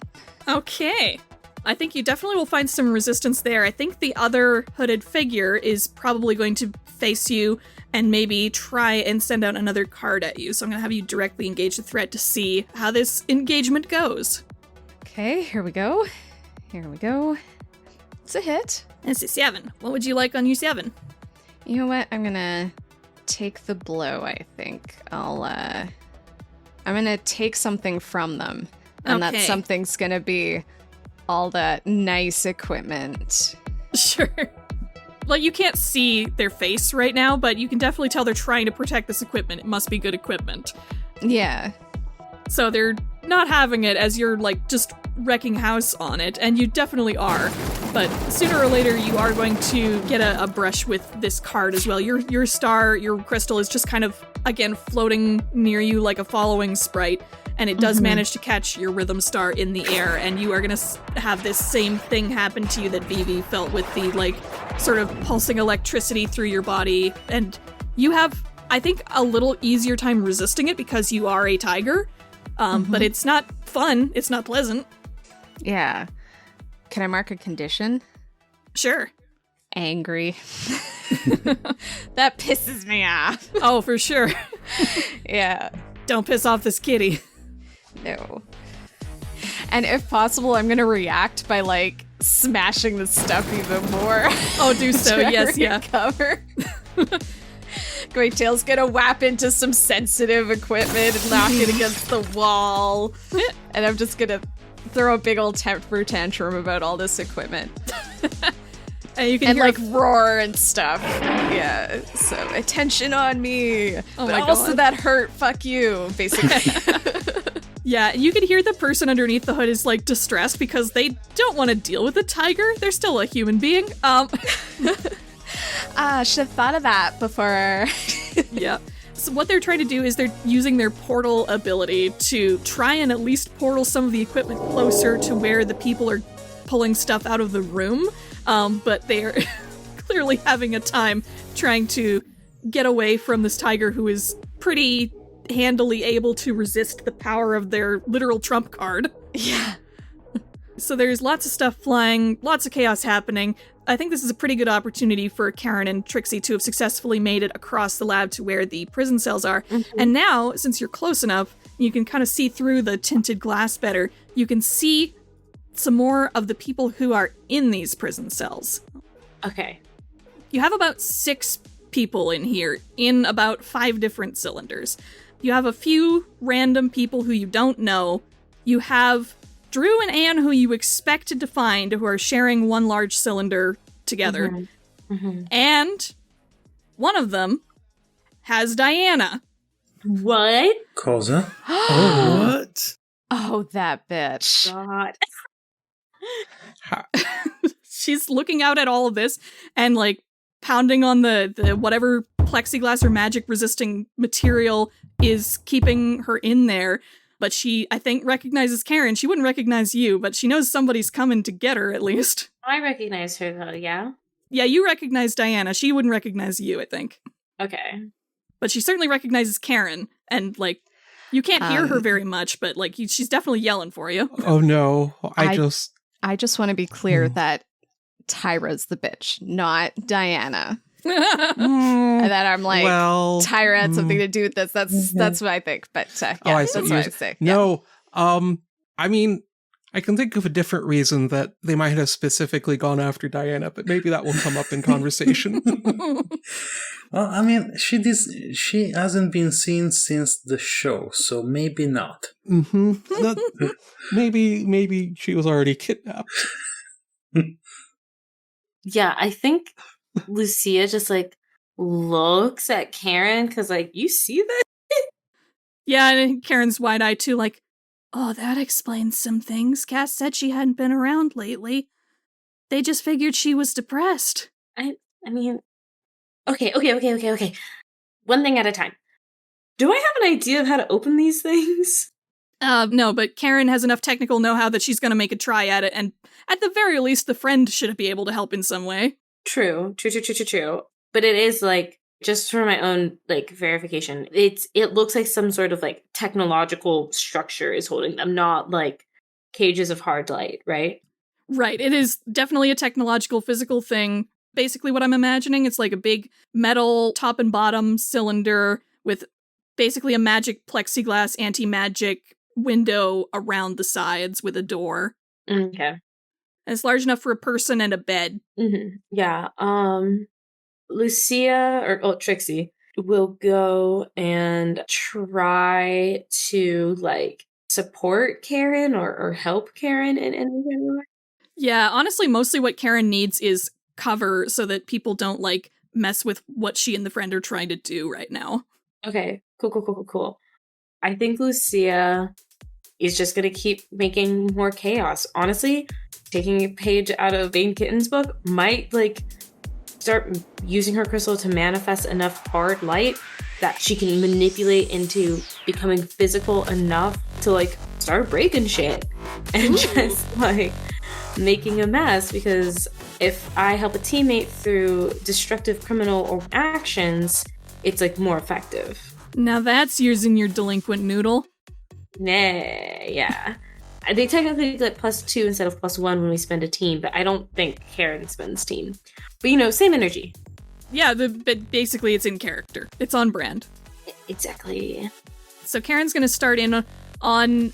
Okay. I think you definitely will find some resistance there. I think the other hooded figure is probably going to face you and maybe try and send out another card at you. So I'm going to have you directly engage the threat to see how this engagement goes. Okay, here we go. It's a hit. It's a 7. What would you like on U7? You know what? I'm going to take the blow, I think. I'm going to take something from them. And Okay. that something's going to be all that nice equipment. Sure. Like, you can't see their face right now, but you can definitely tell they're trying to protect this equipment. It must be good equipment. Yeah. So they're not having it as you're, like, just wrecking house on it, and you definitely are. But sooner or later, you are going to get a brush with this card as well. Your star, your crystal is just kind of, again, floating near you like a following sprite, and it does manage to catch your rhythm star in the air, and you are going to have this same thing happen to you that Vivi felt with the, like, sort of pulsing electricity through your body, and you have, I think, a little easier time resisting it because you are a tiger, but it's not fun, it's not pleasant. Yeah. Can I mark a condition? Sure. Angry. That pisses me off. Oh, for sure. Yeah. Don't piss off this kitty. No. And if possible, I'm going to react by, like, smashing the stuff even more. Oh, do so. Yes, yeah. Cover. Great Tail's going to whap into some sensitive equipment and knock it against the wall. And I'm just going to throw a big old temper tantrum about all this equipment. And you can hear like roar and stuff. Yeah. So attention on me. Oh but my also God. that hurt. Fuck you. Basically. Yeah, you can hear the person underneath the hood is, like, distressed because they don't want to deal with a tiger. They're still a human being. Should have thought of that before. Yeah. So what they're trying to do is they're using their portal ability to try and at least portal some of the equipment closer to where the people are pulling stuff out of the room. But they are clearly having a time trying to get away from this tiger who is pretty handily able to resist the power of their literal trump card. Yeah. So there's lots of stuff flying, lots of chaos happening. I think this is a pretty good opportunity for Karen and Trixie to have successfully made it across the lab to where the prison cells are. And now, since you're close enough, you can kind of see through the tinted glass better. You can see some more of the people who are in these prison cells. Okay. You have about 6 people in here, in about 5 different cylinders. You have a few random people who you don't know. You have Drew and Anne, who you expected to find, who are sharing one large cylinder together. And one of them has Diana. What? Cosa? What? Oh, that bitch. God. She's looking out at all of this and, like, pounding on the whatever plexiglass or magic resisting material is keeping her in there. But she, I think, recognizes Karen. She wouldn't recognize you, but she knows somebody's coming to get her, at least. I recognize her, though, yeah? Yeah, you recognize Diana. She wouldn't recognize you, I think. Okay. But she certainly recognizes Karen. And, like, you can't hear her very much, but, like, she's definitely yelling for you. Oh no, I just want to be clear that Tyra's the bitch, not Diana. And that I'm like, well, Tyra had something to do with this. That's what I think. But yeah, I see that's what what I you're say. No, I mean, I can think of a different reason that they might have specifically gone after Diana, but maybe that will come up in conversation. Well, I mean, she hasn't been seen since the show, so maybe not. Maybe she was already kidnapped. Yeah, I think Lucia just, like, looks at Karen because, like, you see that? Yeah, and Karen's wide-eyed too, like, oh, that explains some things. Cass said she hadn't been around lately. They just figured she was depressed. I mean, okay. One thing at a time. Do I have an idea of how to open these things? No, but Karen has enough technical know-how that she's gonna make a try at it, and at the very least, the friend should be able to help in some way. True. But it is, like, just for my own, like, verification, it looks like some sort of, like, technological structure is holding them, not, like, cages of hard light, right? Right, it is definitely a technological, physical thing. Basically what I'm imagining, it's like a big metal top and bottom cylinder with basically a magic plexiglass anti-magic window around the sides with a door. Okay. And it's large enough for a person and a bed. Yeah. Lucia or Trixie will go and try to, like, support Karen or help Karen in any way. Yeah, honestly, mostly what Karen needs is cover so that people don't, like, mess with what she and the friend are trying to do right now. Okay. Cool. I think Lucia is just going to keep making more chaos. Honestly, taking a page out of Bane Kitten's book might like start using her crystal to manifest enough hard light that she can manipulate into becoming physical enough to like start breaking shit and just like making a mess. Because if I help a teammate through destructive criminal actions, it's like more effective. Now that's using your delinquent noodle. Nah, yeah. They technically get +2 instead of +1 when we spend a team, but I don't think Karen spends team. But you know, same energy. Yeah, but basically it's in character. It's on brand. Exactly. So Karen's going to start in on...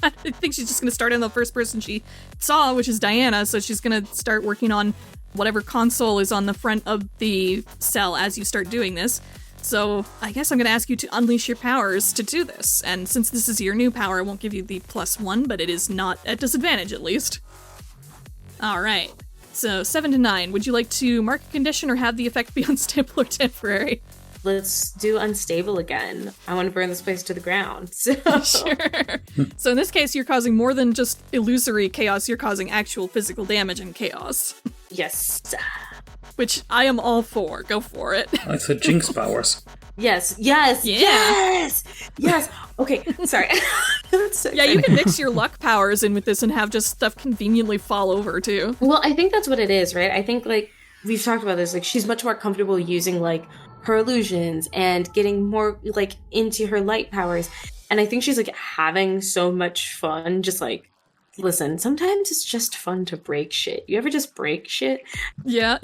I think she's just going to start in the first person she saw, which is Diana. So she's going to start working on whatever console is on the front of the cell as you start doing this. So I guess I'm going to ask you to unleash your powers to do this. And since this is your new power, I won't give you the +1, but it is not at disadvantage at least. All right. So 7 to 9. Would you like to mark a condition or have the effect be unstable or temporary? Let's do unstable again. I want to burn this place to the ground. So. Sure. So in this case, you're causing more than just illusory chaos. You're causing actual physical damage and chaos. Yes. Which I am all for. Go for it. It's a Jinx powers. Yes. Yeah. Yes. Okay, sorry. So yeah, you can mix your luck powers in with this and have just stuff conveniently fall over, too. Well, I think that's what it is, right? I think, like, we've talked about this. Like, she's much more comfortable using, like, her illusions and getting more, like, into her light powers. And I think she's, like, having so much fun just, like, listen, sometimes it's just fun to break shit. You ever just break shit? Yeah.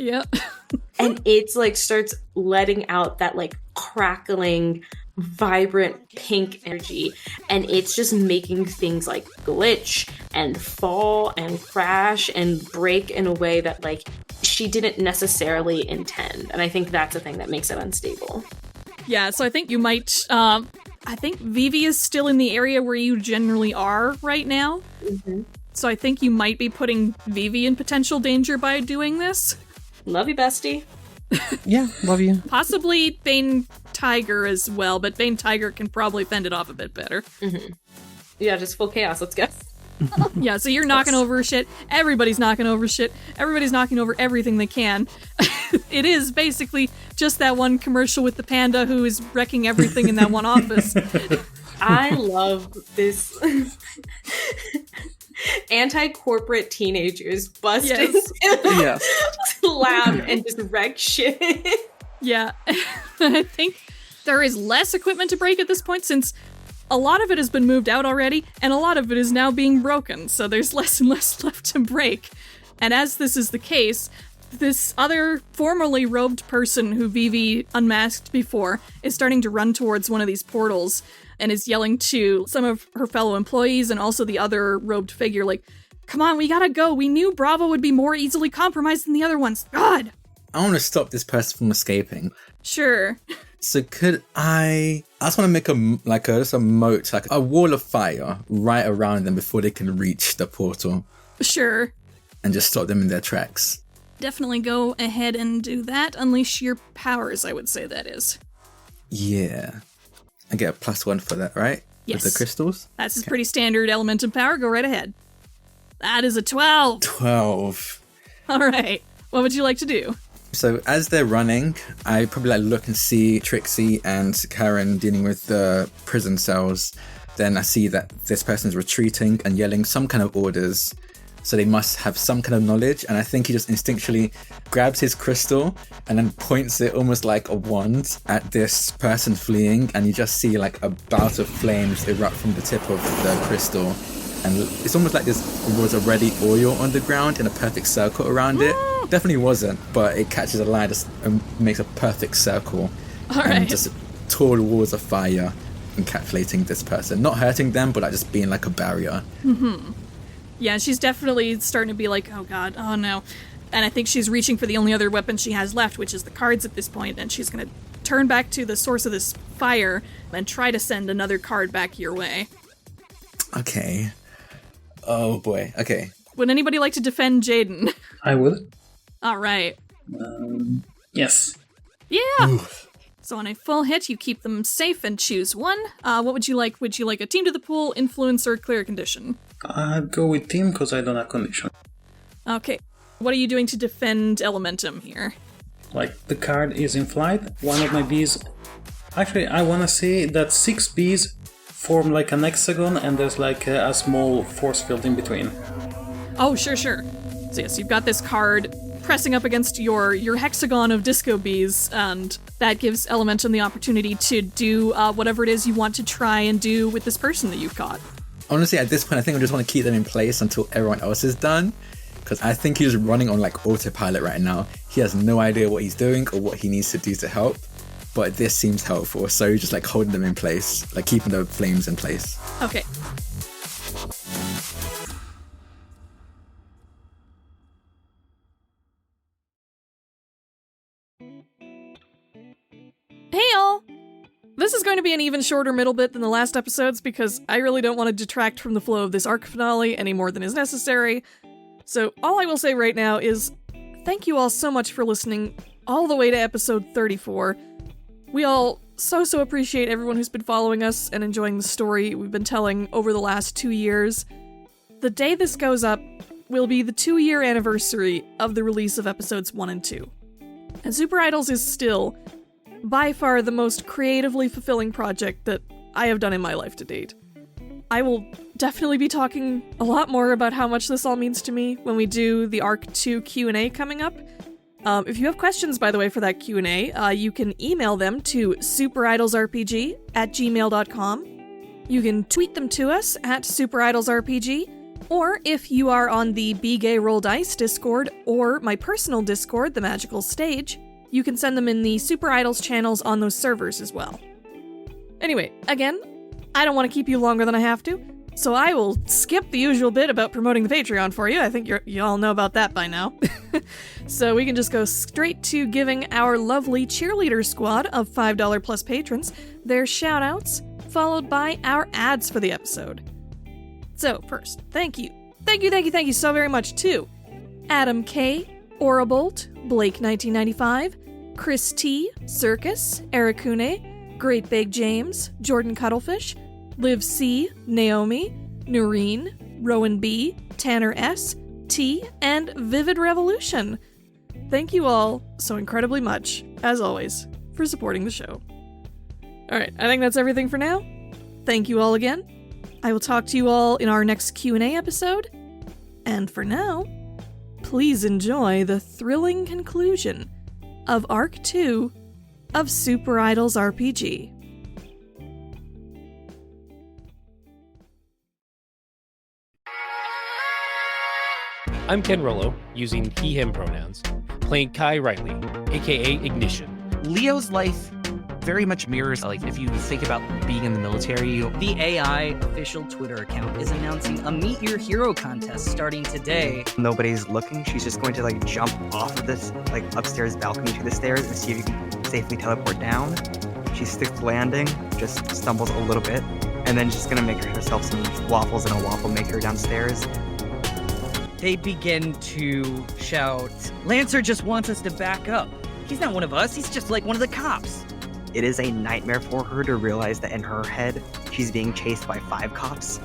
And it's like starts letting out that like crackling, vibrant pink energy. And it's just making things like glitch and fall and crash and break in a way that like she didn't necessarily intend. And I think that's the thing that makes it unstable. Yeah, so I think you might... I think Vivi is still in the area where you generally are right now. Mm-hmm. So I think you might be putting Vivi in potential danger by doing this. Love you, bestie. Yeah, love you. Possibly Bane Tiger as well, but Bane Tiger can probably fend it off a bit better. Mm-hmm. Yeah, just full chaos, let's go. Yeah, so you're knocking over shit. Everybody's knocking over shit. Everybody's knocking over everything they can. It is basically just that one commercial with the panda who is wrecking everything in that one office. I love this anti-corporate teenagers busting Yes. lab and just wreck shit. Yeah, I think there is less equipment to break at this point since a lot of it has been moved out already, and a lot of it is now being broken, so there's less and less left to break. And as this is the case, this other formerly robed person who Vivi unmasked before is starting to run towards one of these portals and is yelling to some of her fellow employees and also the other robed figure, like, come on, we gotta go. We knew Bravo would be more easily compromised than the other ones. God! I want to stop this person from escaping. Sure. So could I just want to make just a moat, like a wall of fire right around them before they can reach the portal. Sure. And just stop them in their tracks. Definitely go ahead and do that. Unleash your powers, I would say that is. Yeah. I get a +1 for that, right? Yes. With the crystals? That's a pretty standard Elementum power. Go right ahead. That is a 12. 12. All right. What would you like to do? So as they're running, I probably look and see Trixie and Karen dealing with the prison cells. Then I see that this person's retreating and yelling some kind of orders. So they must have some kind of knowledge. And I think he just instinctually grabs his crystal and then points it almost like a wand at this person fleeing. And you just see like a bout of flames erupt from the tip of the crystal. And it's almost like there was already oil on the ground in a perfect circle around it. Definitely wasn't, but it catches a light and makes a perfect circle. All right. And just tall walls of fire encapsulating this person. Not hurting them, but just being like a barrier. Mm-hmm. Yeah, she's definitely starting to be like, oh god, oh no. And I think she's reaching for the only other weapon she has left, which is the cards at this point, and she's going to turn back to the source of this fire and try to send another card back your way. Okay. Oh boy, okay. Would anybody like to defend Jaiden? I would. All right. Yes. Yeah! Oof. So on a full hit, you keep them safe and choose one. What would you like? Would you like a team to the pool, influence, or clear condition? I'd go with team because I don't have condition. Okay. What are you doing to defend Elementum here? Like, the card is in flight, one of my bees... Actually, I want to say that 6 bees form like an hexagon and there's like a small force field in between. Oh, sure. So yes, you've got this card pressing up against your hexagon of disco bees, and that gives Elementum the opportunity to do whatever it is you want to try and do with this person that you've got. Honestly, at this point, I think I just want to keep them in place until everyone else is done, because I think he's running on like autopilot right now. He has no idea what he's doing or what he needs to do to help, but this seems helpful, so just like holding them in place, like keeping the flames in place. Okay. Hey y'all! This is going to be an even shorter middle bit than the last episodes because I really don't want to detract from the flow of this arc finale any more than is necessary. So all I will say right now is thank you all so much for listening all the way to episode 34. We all so appreciate everyone who's been following us and enjoying the story we've been telling over the last 2 years. The day this goes up will be the 2-year anniversary of the release of episodes 1 and 2. And SuperIdols is still by far the most creatively fulfilling project that I have done in my life to date. I will definitely be talking a lot more about how much this all means to me when we do the Arc 2 Q&A coming up. If you have questions, by the way, for that Q&A, you can email them to superidolsrpg@gmail.com. You can tweet them to us at superidolsrpg, or if you are on the Be Gay Roll Dice Discord or my personal Discord, The Magical Stage, you can send them in the Super Idols channels on those servers as well. Anyway, again, I don't want to keep you longer than I have to, so I will skip the usual bit about promoting the Patreon for you. I think you all know about that by now. So we can just go straight to giving our lovely cheerleader squad of $5 plus patrons their shoutouts, followed by our ads for the episode. So first, thank you so very much to Adam K, Orabolt, Blake 1995, Chris T, Circus, Ericune, Great Big James, Jordan Cuttlefish, Liv C, Naomi, Noreen, Rowan B, Tanner S, T, and Vivid Revolution. Thank you all so incredibly much, as always, for supporting the show. Alright, I think that's everything for now. Thank you all again. I will talk to you all in our next Q&A episode. And for now, please enjoy the thrilling conclusion of Arc 2 of SuperIdols RPG. I'm Ken Rollo, using he/him pronouns, playing Kai Riley, a.k.a. Ignition. Leo's life very much mirrors, like, if you think about being in the military. The AI official Twitter account is announcing a Meet Your Hero contest starting today. Nobody's looking. She's just going to, like, jump off of this, like, upstairs balcony to the stairs and see if you can safely teleport down. She sticks landing, just stumbles a little bit, and then she's gonna make herself some waffles in a waffle maker downstairs. They begin to shout, "Lancer just wants us to back up. He's not one of us, he's just like one of the cops." It is a nightmare for her to realize that in her head, she's being chased by 5 cops.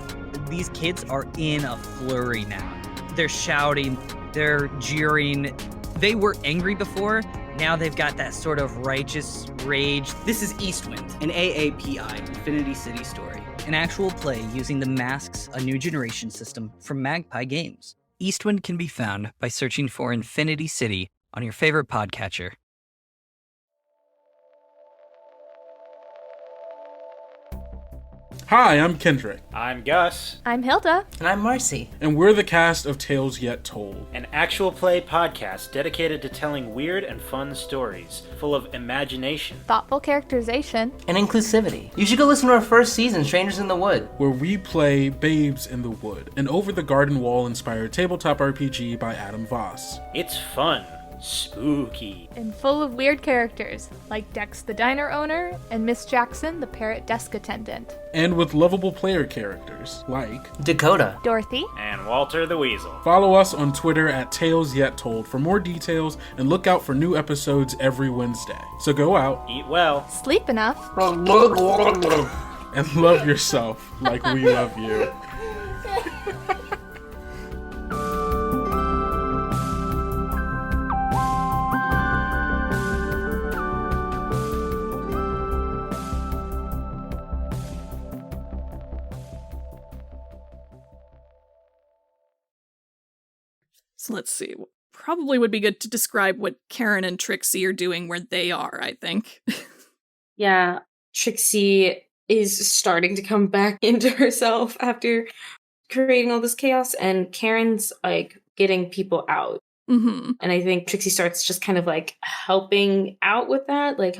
These kids are in a flurry now. They're shouting, they're jeering. They were angry before, now they've got that sort of righteous rage. This is Eastwind, an AAPI, Infinity City story. An actual play using the Masks, a New Generation system from Magpie Games. Eastwind can be found by searching for Infinity City on your favorite podcatcher. Hi, I'm Kendrick. I'm Gus. I'm Hilda. And I'm Marcy. And we're the cast of Tales Yet Told, an actual play podcast dedicated to telling weird and fun stories, full of imagination, thoughtful characterization, and inclusivity. You should go listen to our first season, Strangers in the Wood, where we play Babes in the Wood, an over the garden wall inspired tabletop RPG by Adam Voss. It's fun, spooky, and full of weird characters, like Dex the diner owner and Miss Jackson the parrot desk attendant. And with lovable player characters like Dakota, Dorothy, and Walter the Weasel. Follow us on Twitter at Tales Yet Told for more details and look out for new episodes every Wednesday. So go out, eat well, sleep enough, and love yourself like we love you. So let's see. Probably would be good to describe what Karen and Trixie are doing where they are, I think. Yeah, Trixie is starting to come back into herself after creating all this chaos, and Karen's like getting people out. Mm-hmm. And I think Trixie starts just kind of like helping out with that, like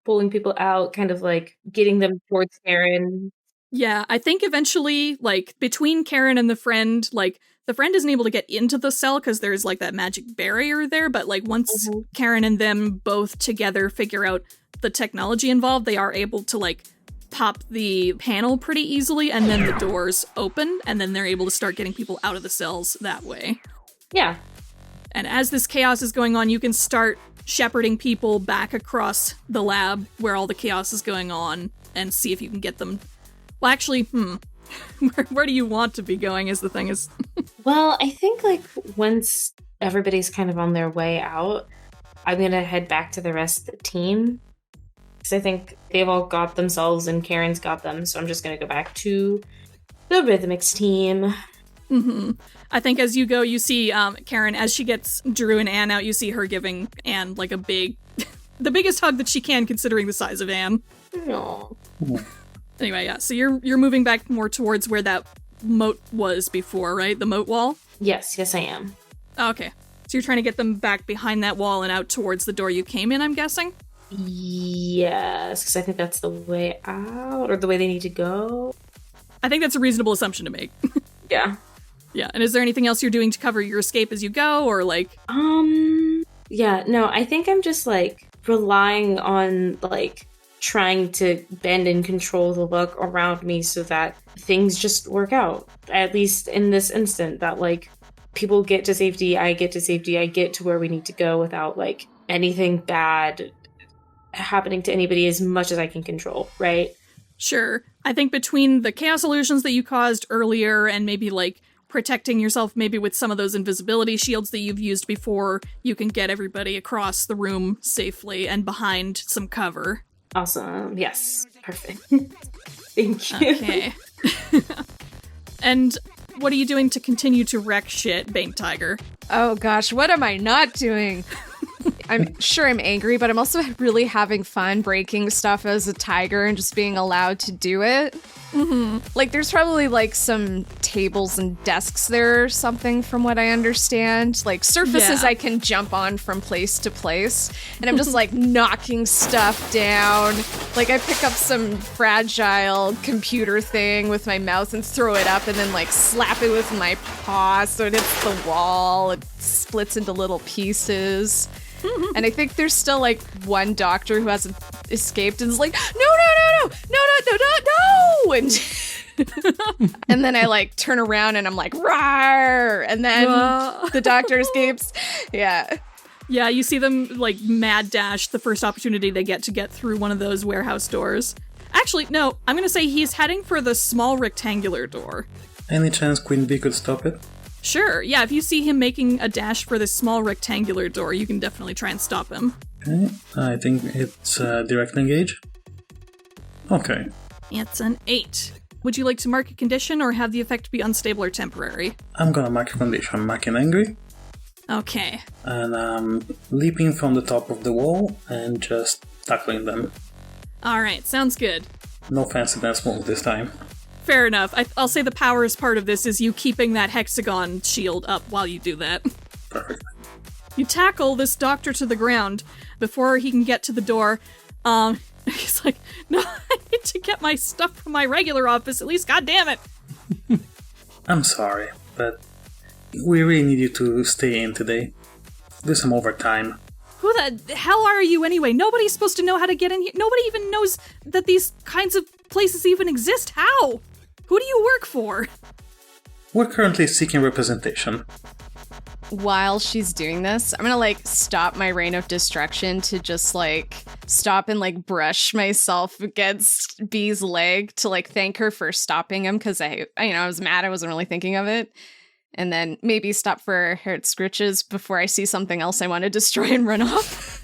pulling people out, kind of like getting them towards Karen. Yeah, I think eventually, like, between Karen and the friend, like, the friend isn't able to get into the cell because there's, like, that magic barrier there, but, like, once Karen and them both together figure out the technology involved, they are able to, like, pop the panel pretty easily, and then the doors open, and then they're able to start getting people out of the cells that way. Yeah. And as this chaos is going on, you can start shepherding people back across the lab where all the chaos is going on and see if you can get them. Well, actually, where do you want to be going is the thing is... Well, I think, like, once everybody's kind of on their way out, I'm going to head back to the rest of the team. Because I think they've all got themselves and Karen's got them, so I'm just going to go back to the RhythMixx team. Mm-hmm. I think as you go, you see Karen, as she gets Drew and Anne out, you see her giving Anne, like, a big... the biggest hug that she can, considering the size of Anne. No. Anyway, yeah, so you're moving back more towards where that moat was before, right? The moat wall? Yes, I am. Okay. So you're trying to get them back behind that wall and out towards the door you came in, I'm guessing? Yes, because I think that's the way out, or the way they need to go. I think that's a reasonable assumption to make. Yeah. Yeah, and is there anything else you're doing to cover your escape as you go, or like... Yeah, no, I think I'm just, like, relying on, like... trying to bend and control the luck around me so that things just work out. At least in this instant, that, like, people get to safety, I get to safety, I get to where we need to go without, like, anything bad happening to anybody as much as I can control, right? Sure. I think between the chaos illusions that you caused earlier and maybe, like, protecting yourself maybe with some of those invisibility shields that you've used before, you can get everybody across the room safely and behind some cover. Awesome. Yes. Perfect. Thank you. Okay. And what are you doing to continue to wreck shit, Bane Tiger? Oh gosh, what am I not doing? I'm sure I'm angry, but I'm also really having fun breaking stuff as a tiger and just being allowed to do it. Mm-hmm. Like, there's probably, like, some tables and desks there or something from what I understand. Like, surfaces I can jump on from place to place. And I'm just, like, knocking stuff down. Like, I pick up some fragile computer thing with my mouse and throw it up and then, like, slap it with my paw so it hits the wall. It splits into little pieces. And I think there's still, like, one doctor who hasn't escaped and is like, no! And then I, like, turn around and I'm like, rawr! And then the doctor escapes. Yeah. Yeah, you see them, like, mad dash the first opportunity they get to get through one of those warehouse doors. Actually, no, I'm gonna say he's heading for the small rectangular door. Any chance Queen Bee could stop it? Sure, yeah, if you see him making a dash for this small rectangular door, you can definitely try and stop him. Okay, I think it's direct engage. Okay. It's an 8. Would you like to mark a condition or have the effect be unstable or temporary? I'm gonna mark a condition. I'm marking angry. Okay. And I'm leaping from the top of the wall and just tackling them. Alright, sounds good. No fancy dance move this time. Fair enough. I'll say the powers part of this is you keeping that hexagon shield up while you do that. Perfect. You tackle this doctor to the ground before he can get to the door. He's like, no, I need to get my stuff from my regular office at least, goddammit. I'm sorry, but we really need you to stay in today. Do some overtime. Who the hell are you anyway? Nobody's supposed to know how to get in here. Nobody even knows that these kinds of places even exist. How? Who do you work for? We're currently seeking representation. While she's doing this, I'm gonna stop my reign of destruction to just stop and brush myself against Bee's leg to thank her for stopping him, because I was mad. I wasn't really thinking of it. And then maybe stop for her hair scritches before I see something else I want to destroy and run off.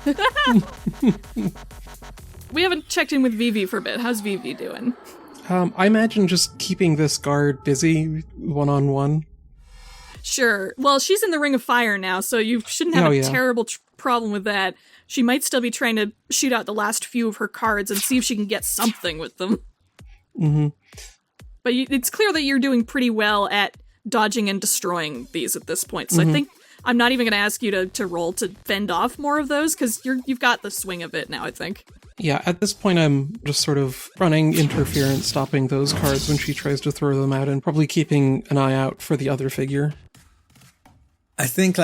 We haven't checked in with Vivi for a bit. How's Vivi doing? I imagine just keeping this guard busy one-on-one. Sure. Well, she's in the Ring of Fire now, so you shouldn't have a terrible problem with that. She might still be trying to shoot out the last few of her cards and see if she can get something with them. Mm-hmm. But it's clear that you're doing pretty well at dodging and destroying these at this point. So I think I'm not even going to ask you to roll to fend off more of those, because you've got the swing of it now, I think. Yeah, at this point I'm just sort of running interference, stopping those cards when she tries to throw them out, and probably keeping an eye out for the other figure. I think,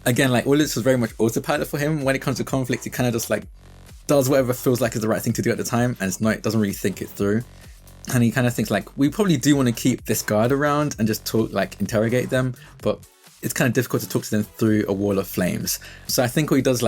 again, all this was very much autopilot for him. When it comes to conflict, he kind of just, does whatever feels like is the right thing to do at the time, and it doesn't really think it through. And he kind of thinks, we probably do want to keep this guard around and just talk, interrogate them, but it's kind of difficult to talk to them through a wall of flames. So I think what he does,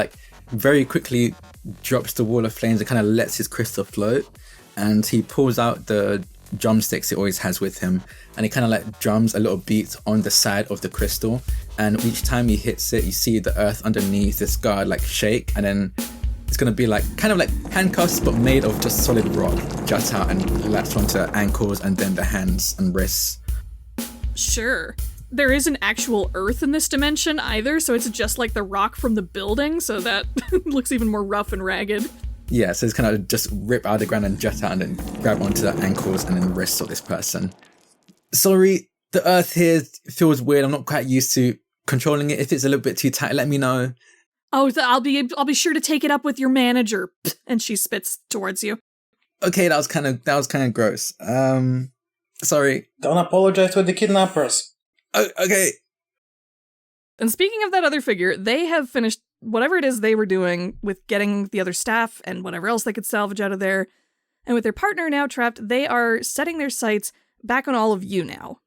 very quickly drops the wall of flames and kind of lets his crystal float, and he pulls out the drumsticks he always has with him, and he kind of drums a little beat on the side of the crystal, and each time he hits it, you see the earth underneath this guard shake, and then it's going to be kind of like handcuffs but made of just solid rock, jut out and latch onto ankles and then the hands and wrists. Sure. There isn't actual earth in this dimension either, so it's just the rock from the building, so that looks even more rough and ragged. Yeah, so it's kind of just rip out of the ground and jut out and then grab onto the ankles and then wrists of this person. Sorry, the earth here feels weird. I'm not quite used to controlling it. If it's a little bit too tight, let me know. Oh, I'll be sure to take it up with your manager. And she spits towards you. Okay, that was kind of gross. Sorry. Don't apologize to the kidnappers. Oh, okay. And speaking of that other figure, they have finished whatever it is they were doing with getting the other staff and whatever else they could salvage out of there. And with their partner now trapped, they are setting their sights back on all of you now.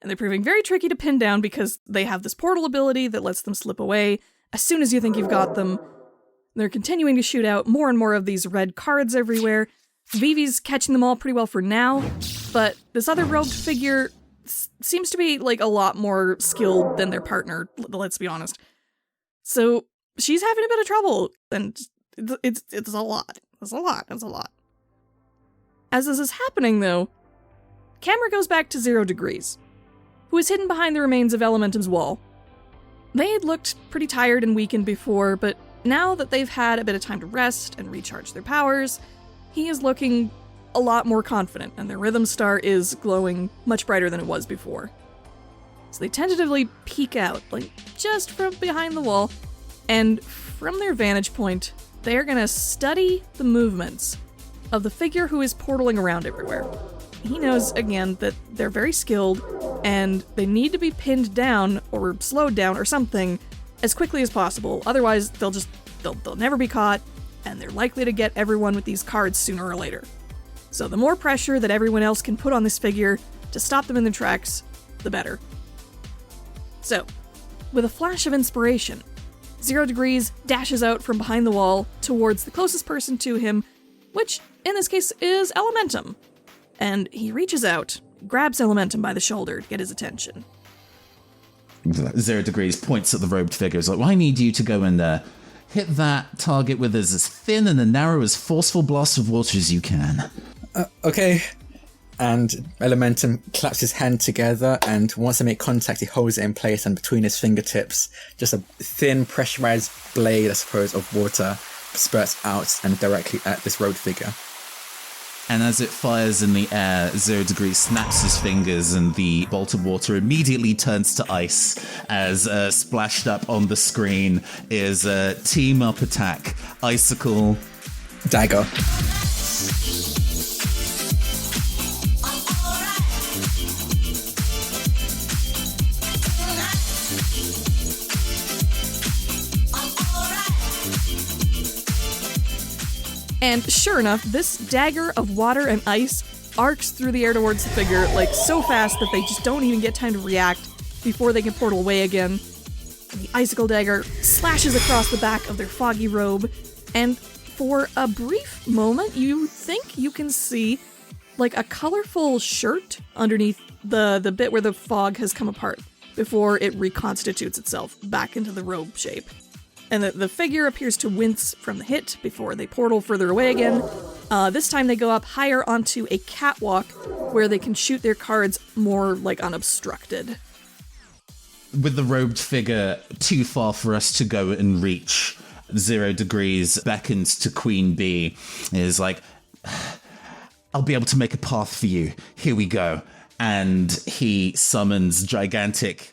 And they're proving very tricky to pin down because they have this portal ability that lets them slip away as soon as you think you've got them. They're continuing to shoot out more and more of these red cards everywhere. Vivi's catching them all pretty well for now, but this other robed figure seems to be a lot more skilled than their partner, let's be honest. So she's having a bit of trouble, and it's a lot. It's a lot. As this is happening, though, camera goes back to 0 Degrees, who is hidden behind the remains of Elementum's wall. They had looked pretty tired and weakened before, but now that they've had a bit of time to rest and recharge their powers, he is looking a lot more confident, and their rhythm star is glowing much brighter than it was before. So they tentatively peek out, just from behind the wall, and from their vantage point, they are going to study the movements of the figure who is portaling around everywhere. He knows, again, that they're very skilled, and they need to be pinned down, or slowed down, or something, as quickly as possible. Otherwise, they'll never be caught, and they're likely to get everyone with these cards sooner or later. So the more pressure that everyone else can put on this figure to stop them in their tracks, the better. So, with a flash of inspiration, 0 Degrees dashes out from behind the wall towards the closest person to him, which, in this case, is Elementum. And he reaches out, grabs Elementum by the shoulder to get his attention. 0 Degrees points at the robed figure. He's I need you to go and hit that target with as thin and as narrow as forceful blast of water as you can. Okay. And Elementum claps his hand together, and once they make contact, he holds it in place, and between his fingertips, just a thin, pressurized blade, I suppose, of water spurts out and directly at this robed figure. And as it fires in the air, 0 Degrees snaps his fingers, and the bolt of water immediately turns to ice as splashed up on the screen is a team-up attack. Icicle. Dagger. And sure enough, this dagger of water and ice arcs through the air towards the figure, like so fast that they just don't even get time to react before they can portal away again. The icicle dagger slashes across the back of their foggy robe, and for a brief moment, you think you can see like a colorful shirt underneath the bit where the fog has come apart before it reconstitutes itself back into the robe shape. And the figure appears to wince from the hit before they portal further away again. This time they go up higher onto a catwalk where they can shoot their cards more like unobstructed. With the robed figure too far for us to go and reach, 0 Degrees beckons to Queen Bee. Is like, I'll be able to make a path for you. Here we go. And he summons gigantic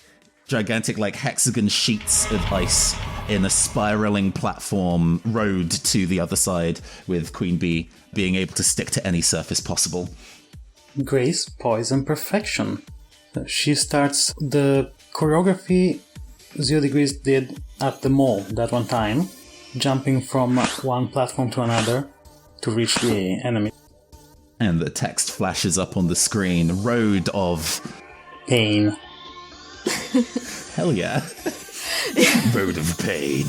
like hexagon sheets of ice in a spiraling platform road to the other side, with Queen Bee being able to stick to any surface possible. Grace, poise, and perfection. She starts the choreography 0 Degrees did at the mall that one time, jumping from one platform to another to reach the enemy. And the text flashes up on the screen, Road of Pain. Hell yeah. Road of Pain.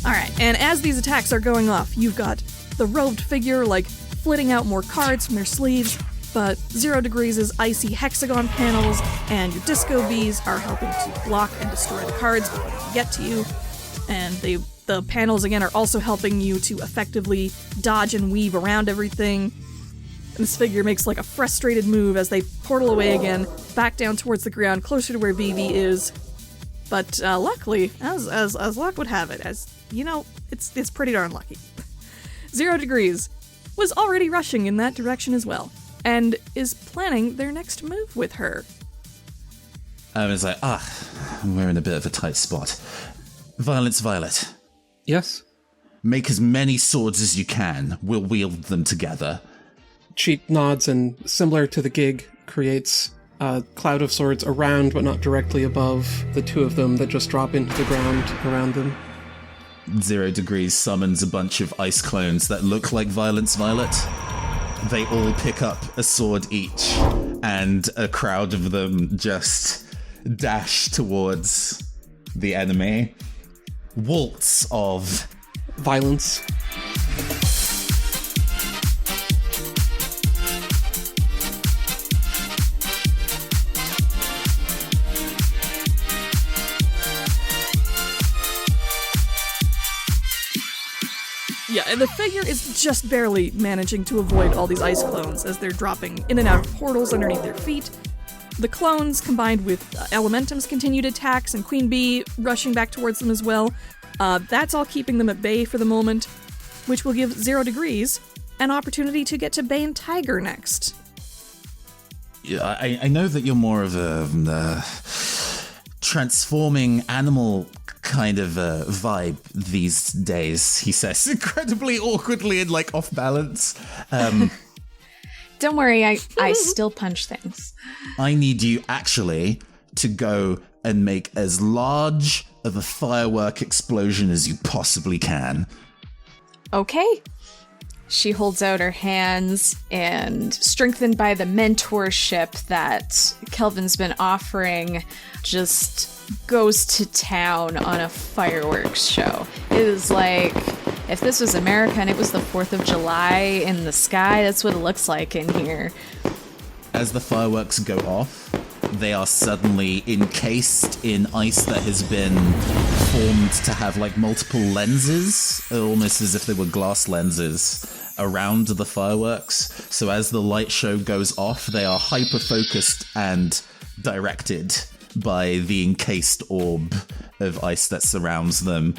Alright, and as these attacks are going off, you've got the robed figure, like, flitting out more cards from their sleeves, but 0 Degrees' icy hexagon panels and your disco bees are helping to block and destroy the cards before they can get to you. And the panels, again, are also helping you to effectively dodge and weave around everything. And this figure makes, like, a frustrated move as they portal away again, back down towards the ground, closer to where Vivi is. But luckily, as luck would have it, as you know, it's pretty darn lucky. 0 Degrees was already rushing in that direction as well, and is planning their next move with her. I was like, we're in a bit of a tight spot. Violence Violet. Yes? Make as many swords as you can. We'll wield them together. She nods and, similar to the gig, creates a cloud of swords around but not directly above the two of them that just drop into the ground around them. 0 Degrees summons a bunch of ice clones that look like Violence Violet. They all pick up a sword each, and a crowd of them just dash towards the enemy. Waltz of violence. Yeah, and the figure is just barely managing to avoid all these ice clones as they're dropping in and out of portals underneath their feet. The clones, combined with Elementum's continued attacks and Queen Bee rushing back towards them as well, that's all keeping them at bay for the moment, which will give 0 Degrees an opportunity to get to Bane Tiger next. Yeah, I know that you're more of a transforming animal kind of vibe these days, he says, incredibly awkwardly and like off balance. Don't worry, I still punch things. I need you actually to go and make as large of a firework explosion as you possibly can. Okay. She holds out her hands, and strengthened by the mentorship that Kelvin's been offering, just goes to town on a fireworks show. It is like, if this was America and it was the 4th of July in the sky, that's what it looks like in here. As the fireworks go off, they are suddenly encased in ice that has been formed to have like multiple lenses, almost as if they were glass lenses, around the fireworks. So as the light show goes off, they are hyper-focused and directed by the encased orb of ice that surrounds them,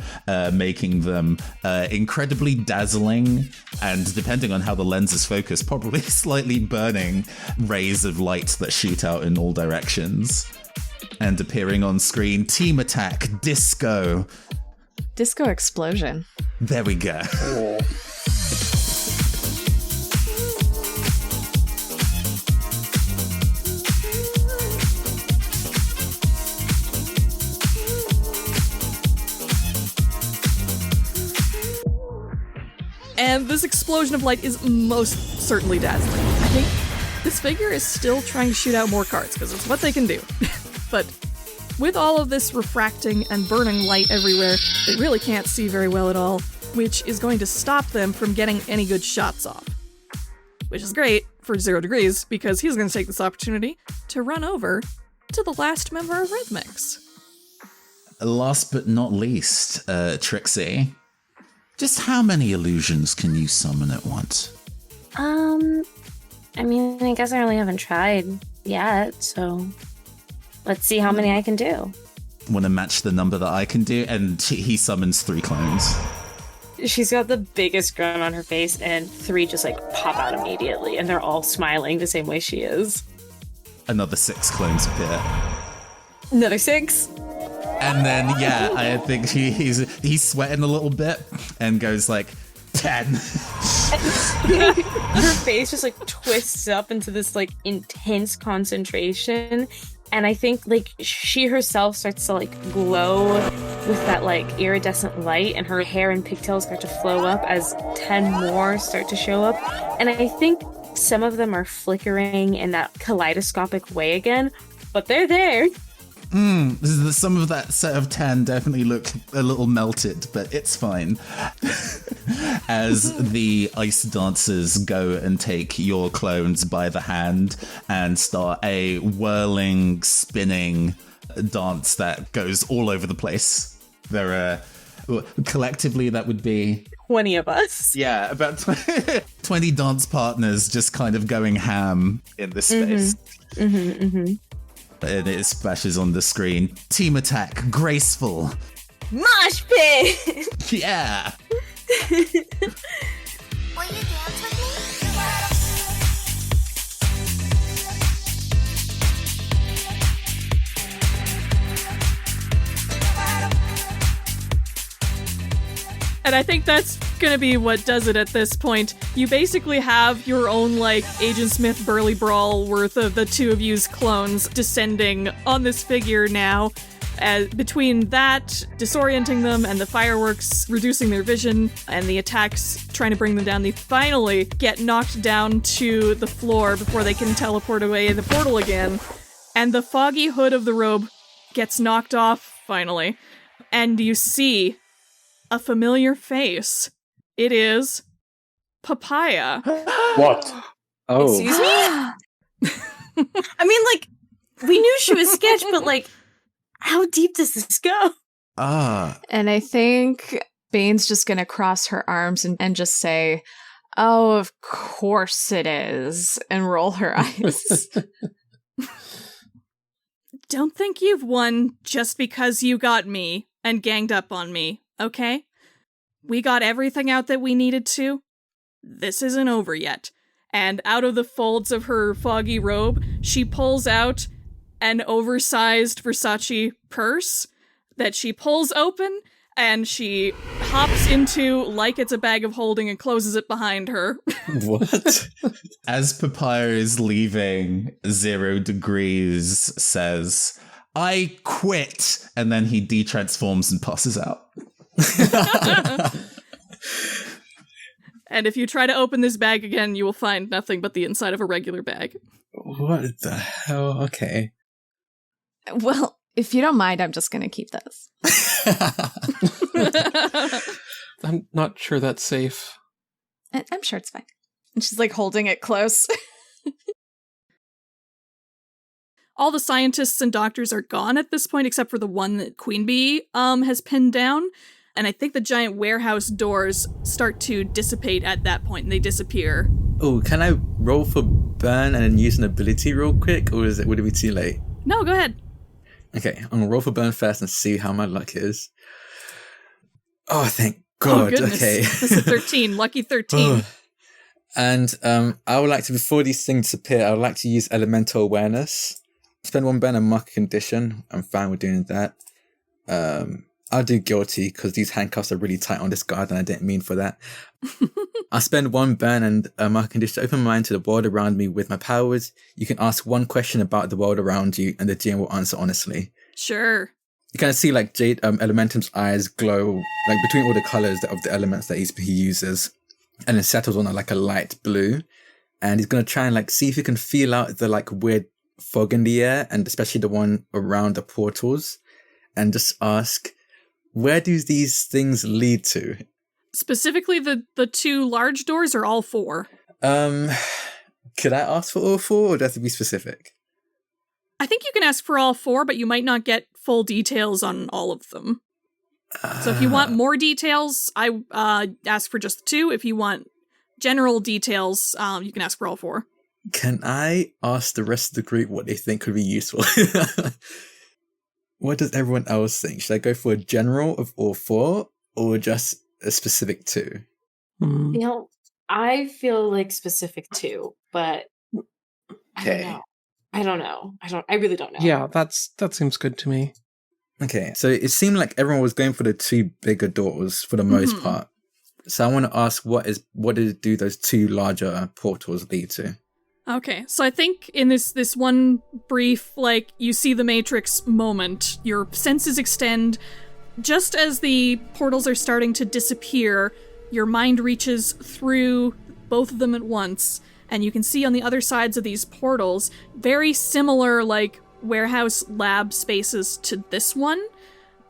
making them incredibly dazzling, and depending on how the lens is focused, probably slightly burning rays of light that shoot out in all directions. And appearing on screen, Team Attack, Disco. Disco explosion. There we go. Oh. And this explosion of light is most certainly dazzling. I think this figure is still trying to shoot out more cards, because it's what they can do. But with all of this refracting and burning light everywhere, they really can't see very well at all, which is going to stop them from getting any good shots off. Which is great for 0 Degrees, because he's going to take this opportunity to run over to the last member of RhythMixx. Last but not least, Trixie. Just how many illusions can you summon at once? I mean, I guess I really haven't tried yet, so let's see how many I can do. Want to match the number that I can do? And he summons 3 clones. She's got the biggest grin on her face, and 3 just like pop out immediately, and they're all smiling the same way she is. Another 6 clones appear. Another 6? And then, yeah, I think he's sweating a little bit and goes like, 10. Her face just like twists up into this like intense concentration. And I think like she herself starts to like glow with that like iridescent light, and her hair and pigtails start to flow up as 10 more start to show up. And I think some of them are flickering in that kaleidoscopic way again, but they're there. Some of that set of 10 definitely look a little melted, but it's fine. As the ice dancers go and take your clones by the hand and start a whirling, spinning dance that goes all over the place. There are, collectively, that would be 20 of us. Yeah, about 20 dance partners just kind of going ham in this space. And it splashes on the screen. Team attack, graceful. Mosh pit! Yeah! Will you dance with me? And I think that's gonna be what does it at this point. You basically have your own, like, Agent Smith Burly Brawl worth of the 2 of you's clones descending on this figure now. Between that, disorienting them, and the fireworks reducing their vision, and the attacks trying to bring them down, they finally get knocked down to the floor before they can teleport away in the portal again. And the foggy hood of the robe gets knocked off, finally. And you see a familiar face. It is Papaya. What? Oh. Excuse me? I mean, like, we knew she was sketch, but like, how deep does this go? And I think Bane's just gonna cross her arms and just say, "Oh, of course it is," and roll her eyes. Don't think you've won just because you got me and ganged up on me, okay? We got everything out that we needed to. This isn't over yet. And out of the folds of her foggy robe, she pulls out an oversized Versace purse that she pulls open, and she hops into like it's a bag of holding and closes it behind her. What? As Papaya is leaving, 0 Degrees says, "I quit," and then he detransforms and passes out. And if you try to open this bag again, you will find nothing but the inside of a regular bag. What the hell? Okay. Well, if you don't mind, I'm just gonna keep this. I'm not sure that's safe. I'm sure it's fine. And she's like holding it close. All the scientists and doctors are gone at this point, except for the one that Queen Bee has pinned down. And I think the giant warehouse doors start to dissipate at that point, and they disappear. Oh, can I roll for burn and then use an ability real quick, or would it be too late? No, go ahead. Okay, I'm gonna roll for burn first and see how my luck is. Oh, thank God. Oh, goodness. Okay. This is 13. Lucky 13. And I would like to, before these things appear, I would like to use elemental awareness. Spend 1 burn and mark a condition. I'm fine with doing that. I'll do guilty because these handcuffs are really tight on this guard and I didn't mean for that. I'll spend 1 burn and I can just open my mind to the world around me with my powers. You can ask one question about the world around you and the GM will answer honestly. Sure. You kind of see like Elementum's eyes glow like between all the colors of the elements that he uses, and it settles on like a light blue. And he's going to try and like see if he can feel out the like weird fog in the air, and especially the one around the portals, and just ask, where do these things lead to? Specifically the 2 large doors or all 4? Could I ask for all 4 or do I have to be specific? I think you can ask for all 4, but you might not get full details on all of them. So if you want more details, I ask for just 2. If you want general details, you can ask for all 4. Can I ask the rest of the group what they think could be useful? What does everyone else think? Should I go for a general of all 4 or just a specific 2? You know, I feel like specific 2, but okay. I don't know. I really don't know. Yeah, that seems good to me. Okay, so it seemed like everyone was going for the 2 bigger doors for the most part. So I want to ask, what do those 2 larger portals lead to? Okay, so I think in this one brief, like, you see the Matrix moment, your senses extend. Just as the portals are starting to disappear, your mind reaches through both of them at once, and you can see on the other sides of these portals very similar, like, warehouse lab spaces to this one.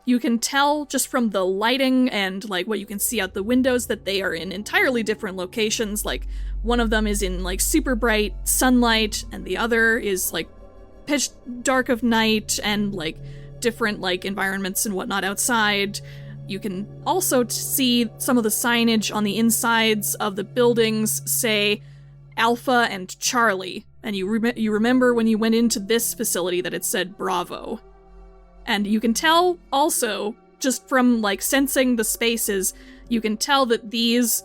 You can tell just from the lighting and, like, what you can see out the windows that they are in entirely different locations. Like, one of them is in, like, super bright sunlight, and the other is, like, pitch dark of night and, like, different, like, environments and whatnot outside. You can also see some of the signage on the insides of the buildings say Alpha and Charlie. And you remember when you went into this facility that it said Bravo. And you can tell also, just from, like, sensing the spaces, you can tell that these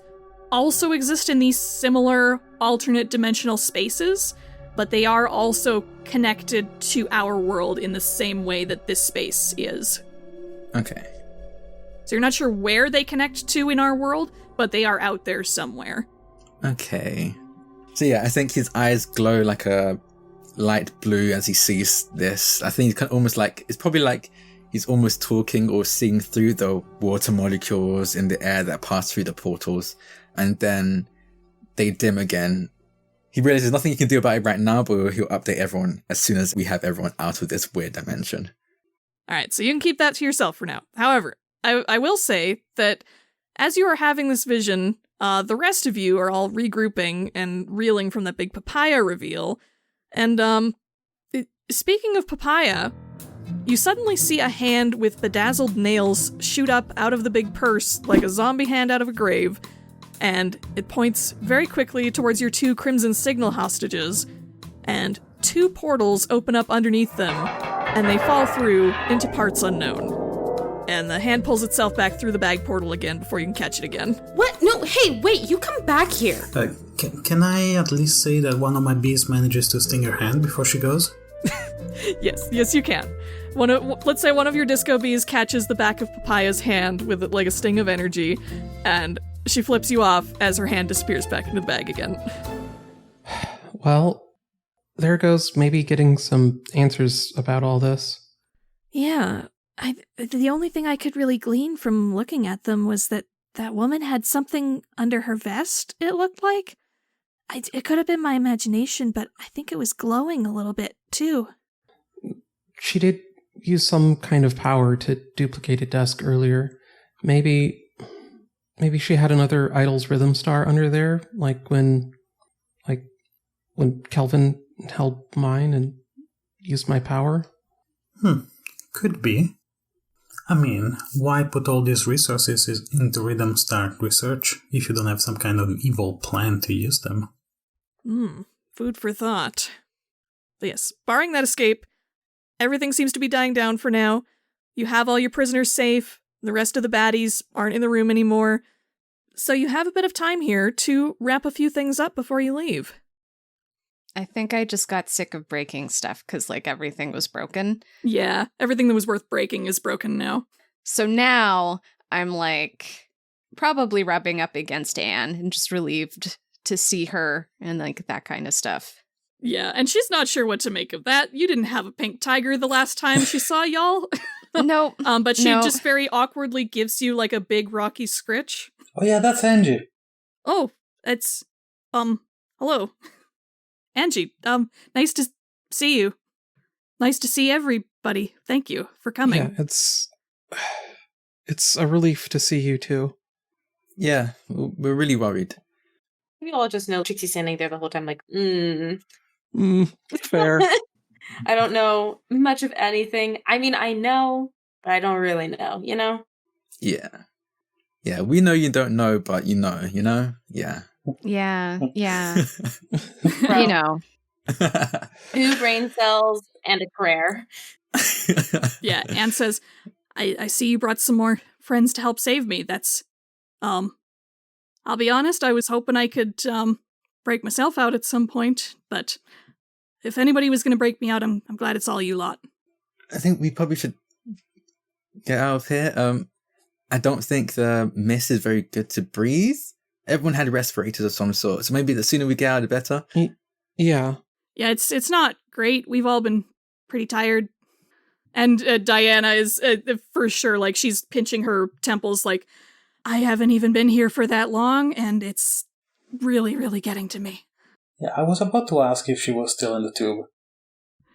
also exist in these similar alternate dimensional spaces, but they are also connected to our world in the same way that this space is. Okay. So you're not sure where they connect to in our world, but they are out there somewhere. Okay. So yeah, I think his eyes glow like a light blue as he sees this. I think it's kind of almost like, it's probably like he's almost talking or seeing through the water molecules in the air that pass through the portals, and then they dim again. He realizes there's nothing he can do about it right now, but he'll update everyone as soon as we have everyone out of this weird dimension. Alright, so you can keep that to yourself for now. However, I will say that as you are having this vision, the rest of you are all regrouping and reeling from that big papaya reveal. And, speaking of papaya, you suddenly see a hand with bedazzled nails shoot up out of the big purse like a zombie hand out of a grave, and it points very quickly towards your 2 Crimson Signal hostages, and 2 portals open up underneath them, and they fall through into parts unknown. And the hand pulls itself back through the bag portal again before you can catch it again. What? No, hey, wait, you come back here. Can I at least say that one of my bees manages to sting her hand before she goes? Yes, you can. Let's say one of your disco bees catches the back of Papaya's hand with, like, a sting of energy, and she flips you off as her hand disappears back into the bag again. Well, there goes maybe getting some answers about all this. Yeah, the only thing I could really glean from looking at them was that woman had something under her vest, it looked like. It could have been my imagination, but I think it was glowing a little bit, too. She did use some kind of power to duplicate a desk earlier. Maybe she had another Idol's rhythm star under there, like when Kelvin held mine and used my power. Could be. I mean, why put all these resources into Rhythm Star research if you don't have some kind of evil plan to use them? Food for thought. But yes, barring that escape, everything seems to be dying down for now. You have all your prisoners safe, the rest of the baddies aren't in the room anymore, so you have a bit of time here to wrap a few things up before you leave. I think I just got sick of breaking stuff because, like, everything was broken. Yeah, everything that was worth breaking is broken now. So now I'm like probably rubbing up against Anne and just relieved to see her and like that kind of stuff. Yeah, and she's not sure what to make of that. You didn't have a pink tiger the last time she saw y'all. Nope. But she just very awkwardly gives you like a big rocky scritch. Oh yeah, that's Angie. Oh, it's hello. Angie, nice to see you. Nice to see everybody. Thank you for coming. Yeah, it's a relief to see you too. Yeah, we're really worried. We all just know Trixie standing there the whole time, like, Fair. I don't know much of anything. I mean, I know, but I don't really know, you know? Yeah. Yeah, we know you don't know, but you know? Yeah. Yeah. Bro. You know. 2 brain cells and a prayer. Yeah, Anne says, I see you brought some more friends to help save me. That's, I'll be honest, I was hoping I could, break myself out at some point, but if anybody was going to break me out, I'm glad it's all you lot. I think we probably should get out of here. I don't think the mist is very good to breathe. Everyone had respirators of some sort, so maybe the sooner we get out, the better. Yeah. Yeah, it's not great. We've all been pretty tired. And Diana is for sure, like, she's pinching her temples like, I haven't even been here for that long, and it's really, really getting to me. Yeah, I was about to ask if she was still in the tube.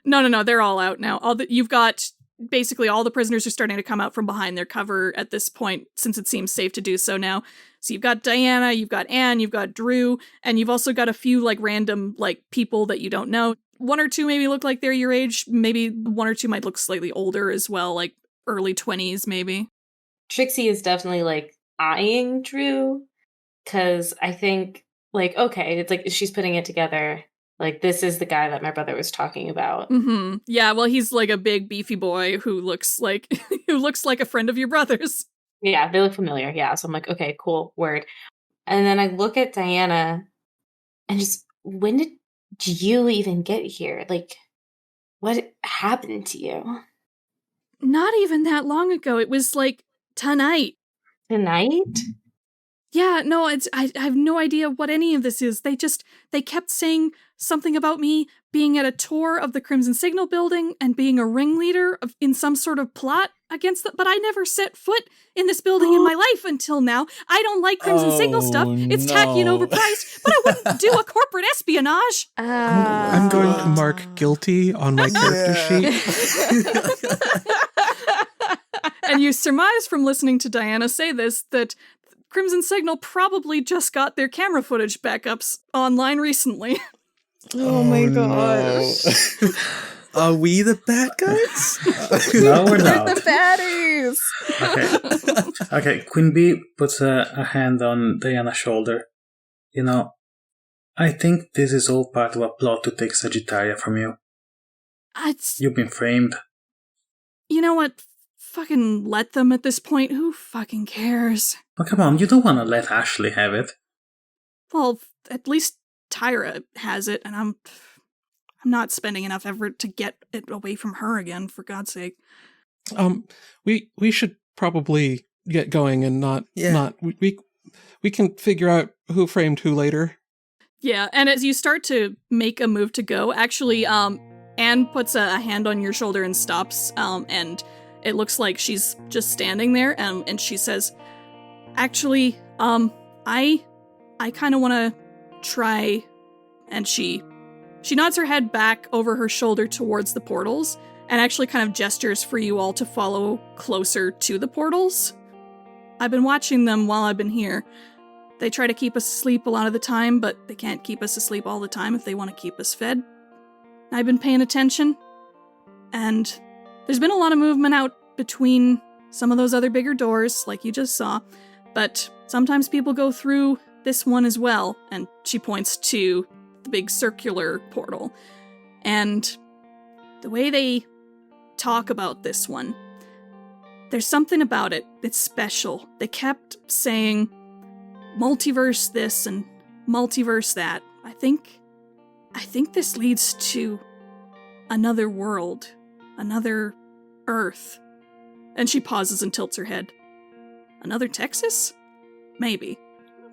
No, they're all out now. You've got, basically all the prisoners are starting to come out from behind their cover at this point, since it seems safe to do so now. So you've got Diana, you've got Anne, you've got Drew, and you've also got a few, like, random, like, people that you don't know. 1 or 2 maybe look like they're your age. Maybe 1 or 2 might look slightly older as well, like early 20s maybe. Trixie is definitely, like, eyeing Drew, because I think, like, okay, it's like she's putting it together. Like, this is the guy that my brother was talking about. Mm-hmm. Yeah, well, he's like a big, beefy boy who looks like a friend of your brother's. Yeah, they look familiar. Yeah, so I'm like, okay, cool, word. And then I look at Diana and just, when did you even get here? Like, what happened to you? Not even that long ago. It was like tonight. Tonight? Yeah, no, I have no idea what any of this is. They kept saying something about me being at a tour of the Crimson Signal building and being a ringleader in some sort of plot against them, but I never set foot in this building in my life until now. I don't like Crimson Signal stuff. It's tacky and overpriced, but I wouldn't do a corporate espionage. I'm going to mark guilty on my character sheet. And you surmise from listening to Diana say this that Crimson Signal probably just got their camera footage backups online recently. Oh my gosh. No. Are we the bad guys? No, we're not. The baddies. Okay, Queen Bee puts a hand on Diana's shoulder. You know, I think this is all part of a plot to take Sagittaria from you. You've been framed. You know what? Fucking let them at this point. Who fucking cares? Oh, come on, you don't want to let Ashley have it. Well, at least Tyra has it, and I'm not spending enough effort to get it away from her again, for God's sake. We should probably get going and not we can figure out who framed who later. Yeah, and as you start to make a move to go, actually, Anne puts a hand on your shoulder and stops, and it looks like she's just standing there, and she says, actually, I kind of want to try, and she nods her head back over her shoulder towards the portals, and actually kind of gestures for you all to follow closer to the portals. I've been watching them while I've been here. They try to keep us asleep a lot of the time, but they can't keep us asleep all the time if they want to keep us fed. I've been paying attention, and there's been a lot of movement out between some of those other bigger doors, like you just saw, but sometimes people go through this one as well, and she points to the big circular portal. And the way they talk about this one, there's something about it that's special. They kept saying multiverse this and multiverse that. I think this leads to another world, another Earth. And she pauses and tilts her head. Another Texas? Maybe.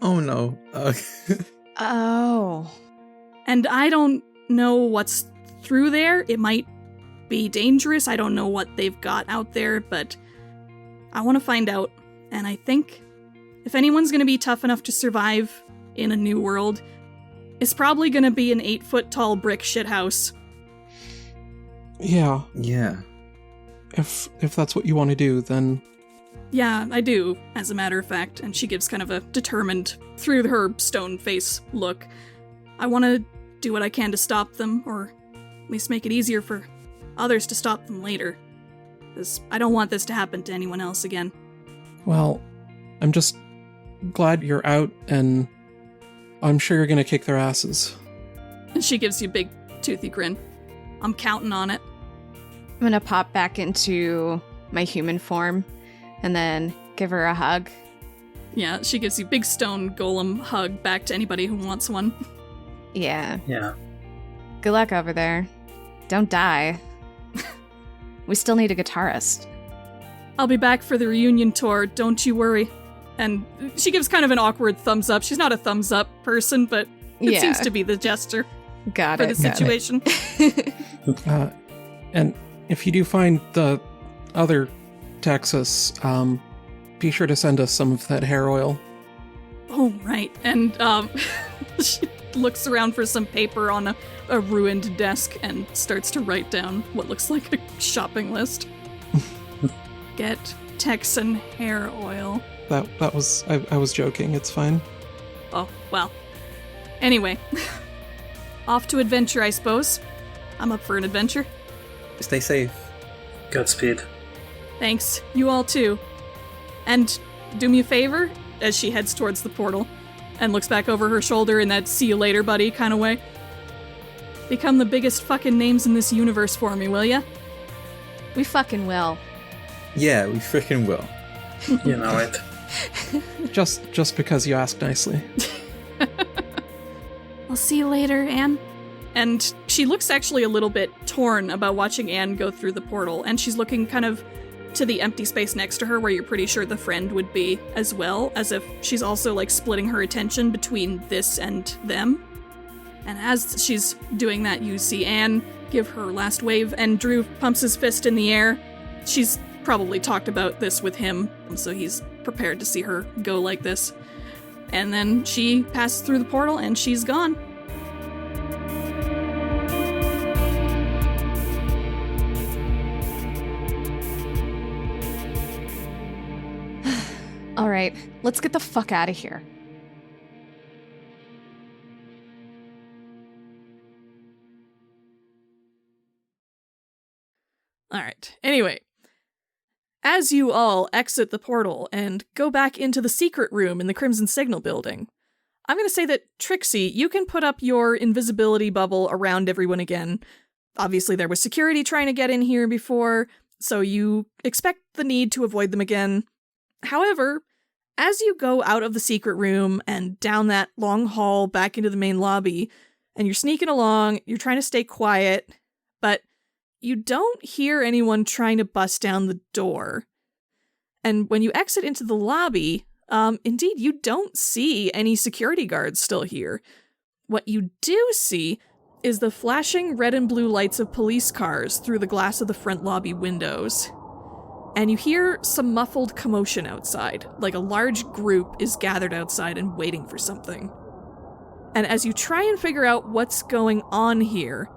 Oh no. Oh. And I don't know what's through there. It might be dangerous. I don't know what they've got out there, but I want to find out. And I think if anyone's going to be tough enough to survive in a new world, it's probably going to be an 8-foot-tall brick shithouse. Yeah. Yeah. If that's what you want to do, then... Yeah, I do, as a matter of fact. And she gives kind of a determined, through her stone face look. I want to do what I can to stop them, or at least make it easier for others to stop them later. Because I don't want this to happen to anyone else again. Well, I'm just glad you're out, and I'm sure you're gonna kick their asses. And she gives you a big, toothy grin. I'm counting on it. I'm gonna pop back into my human form and then give her a hug. Yeah, she gives you a big stone golem hug back to anybody who wants one. Yeah. Yeah. Good luck over there. Don't die. We still need a guitarist. I'll be back for the reunion tour, don't you worry. And she gives kind of an awkward thumbs up. She's not a thumbs up person, but it seems to be the gesture for the situation. And if you do find the other Texas, be sure to send us some of that hair oil. Oh, right. And she looks around for some paper on a ruined desk and starts to write down what looks like a shopping list. Get Texan hair oil. That was... I was joking, it's fine. Oh, well. Anyway. Off to adventure, I suppose. I'm up for an adventure. Stay safe. Godspeed. Thanks. You all too. And do me a favor, as she heads towards the portal and looks back over her shoulder in that see you later buddy kind of way. Become the biggest fucking names in this universe for me, will ya? We fucking will. Yeah, we freaking will. You know it. Just because you asked nicely. I'll see you later, Anne. And she looks actually a little bit torn about watching Anne go through the portal, and she's looking kind of to the empty space next to her where you're pretty sure the friend would be as well, as if she's also like splitting her attention between this and them. And as she's doing that, you see Anne give her last wave, and Drew pumps his fist in the air. She's probably talked about this with him, so he's prepared to see her go like this. And then she passes through the portal and she's gone. All right, let's get the fuck out of here. All right. Anyway, as you all exit the portal and go back into the secret room in the Crimson Signal building, I'm going to say that, Trixie, you can put up your invisibility bubble around everyone again. Obviously, there was security trying to get in here before, so you expect the need to avoid them again. However, as you go out of the secret room and down that long hall back into the main lobby, and you're sneaking along, you're trying to stay quiet, but you don't hear anyone trying to bust down the door. And when you exit into the lobby, indeed, you don't see any security guards still here. What you do see is the flashing red and blue lights of police cars through the glass of the front lobby windows. And you hear some muffled commotion outside, like a large group is gathered outside and waiting for something. And as you try and figure out what's going on here,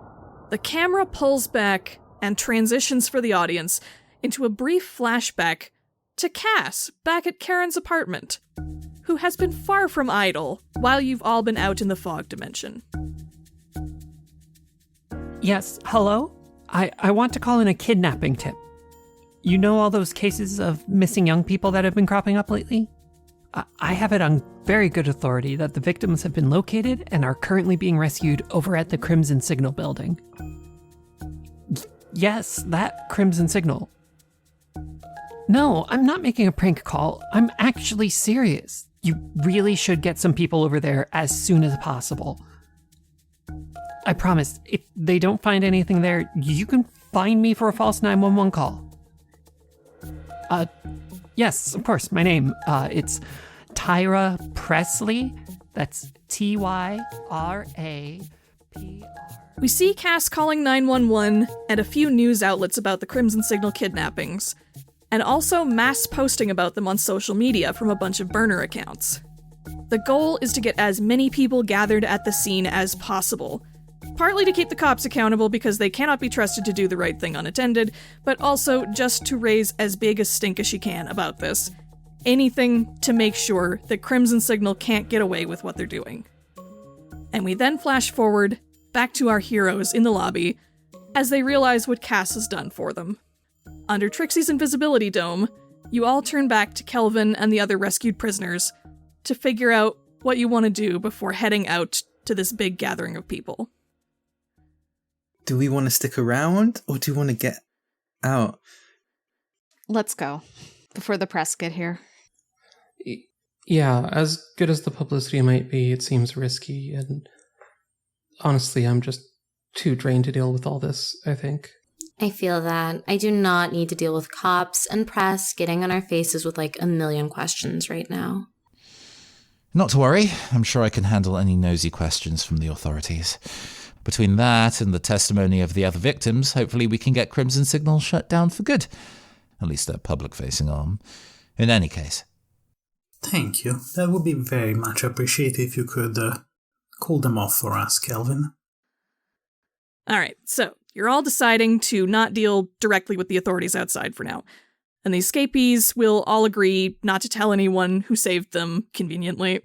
the camera pulls back and transitions for the audience into a brief flashback to Cass back at Karen's apartment, who has been far from idle while you've all been out in the fog dimension. Yes, hello? I want to call in a kidnapping tip. You know all those cases of missing young people that have been cropping up lately? I have it on very good authority that the victims have been located and are currently being rescued over at the Crimson Signal building. Yes, that Crimson Signal. No, I'm not making a prank call. I'm actually serious. You really should get some people over there as soon as possible. I promise, if they don't find anything there, you can find me for a false 911 call. Yes, of course. My name, it's Tyra Presley. That's TYRAPR. We see Cass calling 911 and a few news outlets about the Crimson Signal kidnappings, and also mass posting about them on social media from a bunch of burner accounts. The goal is to get as many people gathered at the scene as possible, partly to keep the cops accountable because they cannot be trusted to do the right thing unattended, but also just to raise as big a stink as she can about this. Anything to make sure that Crimson Signal can't get away with what they're doing. And we then flash forward back to our heroes in the lobby as they realize what Cass has done for them. Under Trixie's invisibility dome, you all turn back to Kelvin and the other rescued prisoners to figure out what you want to do before heading out to this big gathering of people. Do we want to stick around or do you want to get out? Let's go before the press get here. Yeah, as good as the publicity might be, it seems risky, and honestly, I'm just too drained to deal with all this, I think. I feel that. I do not need to deal with cops and press getting on our faces with like a million questions right now. Not to worry, I'm sure I can handle any nosy questions from the authorities. Between that and the testimony of the other victims, hopefully we can get Crimson Signal shut down for good. At least their public-facing arm. In any case. Thank you. That would be very much appreciated if you could call them off for us, Kelvin. Alright, so you're all deciding to not deal directly with the authorities outside for now. And the escapees will all agree not to tell anyone who saved them, conveniently.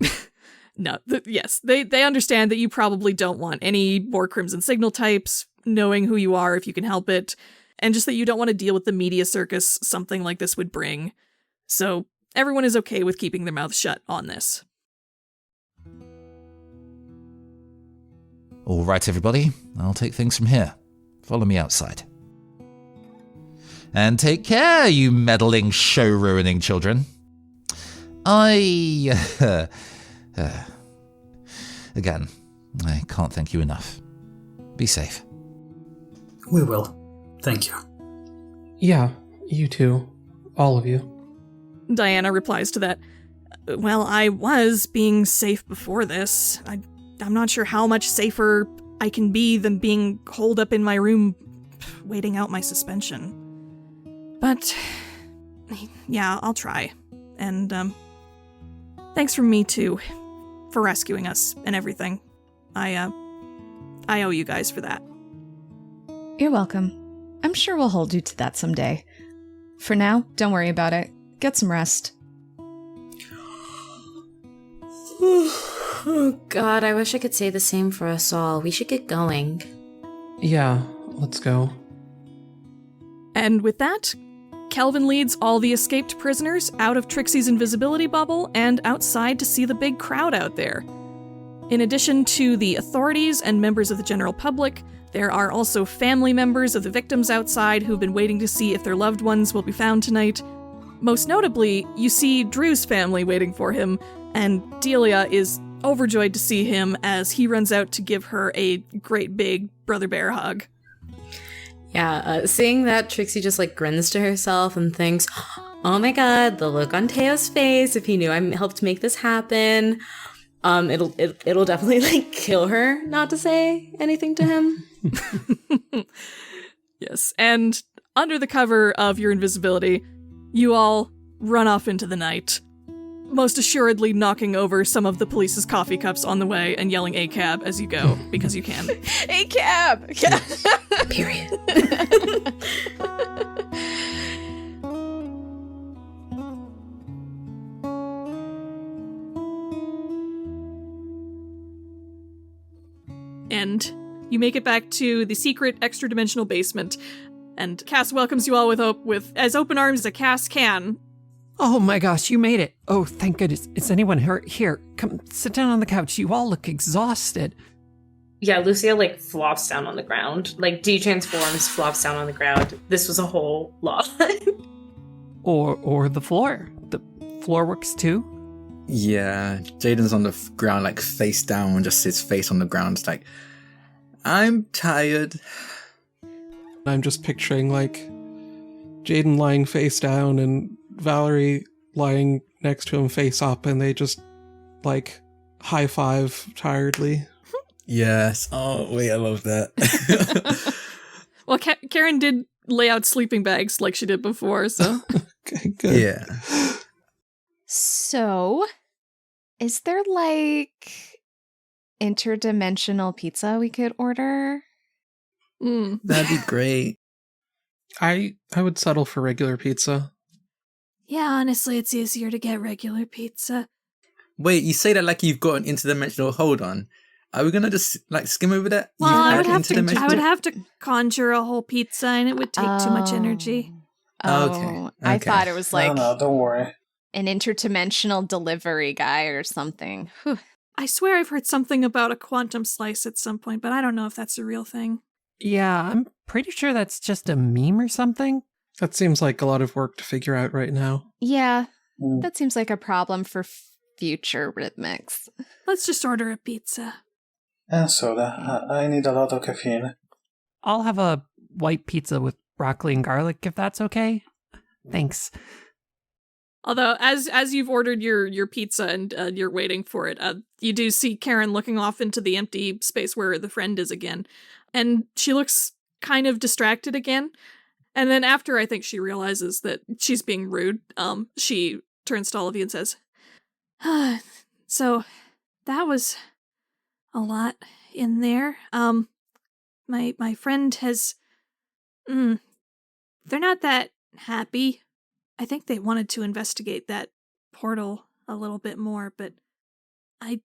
No, yes, they understand that you probably don't want any more Crimson Signal types knowing who you are if you can help it, and just that you don't want to deal with the media circus something like this would bring. So everyone is okay with keeping their mouths shut on this. All right, everybody, I'll take things from here. Follow me outside. And take care, you meddling, show-ruining children. Again, I can't thank you enough. Be safe. We will. Thank you. Yeah, you too. All of you. Diana replies to that. Well, I was being safe before this. I'm not sure how much safer I can be than being holed up in my room waiting out my suspension. But, yeah, I'll try. And, thanks from me, too, for rescuing us and everything. I owe you guys for that. You're welcome. I'm sure we'll hold you to that someday. For now, don't worry about it. Get some rest. Oh, God, I wish I could say the same for us all. We should get going. Yeah, let's go. And with that, Kelvin leads all the escaped prisoners out of Trixie's invisibility bubble and outside to see the big crowd out there. In addition to the authorities and members of the general public, there are also family members of the victims outside who've been waiting to see if their loved ones will be found tonight. Most notably, you see Drew's family waiting for him, and Delia is overjoyed to see him as he runs out to give her a great big brother bear hug. Yeah, seeing that, Trixie just like grins to herself and thinks, oh my god, the look on Teo's face if he knew I helped make this happen. It'll definitely like kill her not to say anything to him. Yes, and under the cover of your invisibility, you all run off into the night, most assuredly knocking over some of the police's coffee cups on the way and yelling "A-cab" as you go, because you can. A-cab! Yeah. Period. And you make it back to the secret extra-dimensional basement, and Cass welcomes you all with as open arms as a Cass can. Oh my gosh, you made it. Oh, thank goodness. Is anyone hurt? Here, come sit down on the couch. You all look exhausted. Yeah, Lucia like flops down on the ground. Like de-transforms, flops down on the ground. This was a whole lot. Or the floor. The floor works too. Yeah, Jaiden's on the ground, like face down, just his face on the ground. It's like, I'm tired. I'm just picturing like Jaiden lying face down and Valerie lying next to him face up, and they just, like, high five tiredly. Yes. Oh, wait, I love that. Well, Karen did lay out sleeping bags like she did before, so. Okay, good. Yeah. So, is there like interdimensional pizza we could order? That'd be great. I would settle for regular pizza. Yeah, honestly, it's easier to get regular pizza. Wait, you say that like you've got an interdimensional. Hold on. Are we gonna just like skim over that? Well, You've I had would have to conjure a whole pizza, and it would take too much energy. Oh, I thought it was like No, don't worry. an interdimensional delivery guy or something. Whew. I swear I've heard something about a quantum slice at some point, but I don't know if that's a real thing. Yeah, I'm pretty sure that's just a meme or something. That seems like a lot of work to figure out right now. Yeah, that seems like a problem for future RhythMixx. Let's just order a pizza. And soda. I need a lot of caffeine. I'll have a white pizza with broccoli and garlic, if that's okay. Thanks. Although, as you've ordered your pizza and you're waiting for it, you do see Karen looking off into the empty space where the friend is again. And she looks kind of distracted again. And then after I think she realizes that she's being rude, she turns to all of you and says, so that was a lot in there. My friend has, they're not that happy. I think they wanted to investigate that portal a little bit more, but I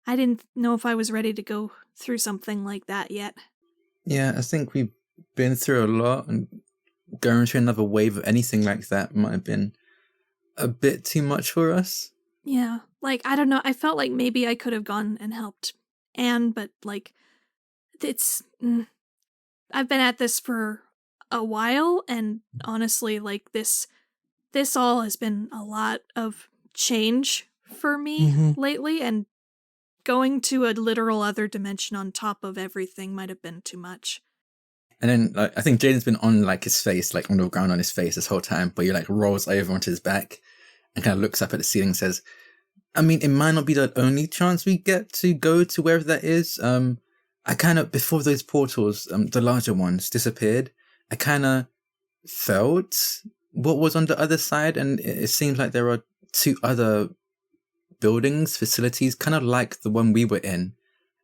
didn't know if I was ready to go through something like that yet. Yeah, I think we've been through a lot, and going through another wave of anything like that might have been a bit too much for us. Yeah, like, I don't know, I felt like maybe I could have gone and helped Anne, but, like, I've been at this for a while, and honestly, like, this all has been a lot of change for me lately, and going to a literal other dimension on top of everything might have been too much. And then, like, I think Jaiden's been on, like, his face, like, on the ground on his face this whole time, but he, like, rolls over onto his back and kind of looks up at the ceiling and says, I mean, it might not be the only chance we get to go to wherever that is. I kind of, before those portals, the larger ones, disappeared, I kind of felt what was on the other side, and it seems like there are two other buildings, facilities, kind of like the one we were in.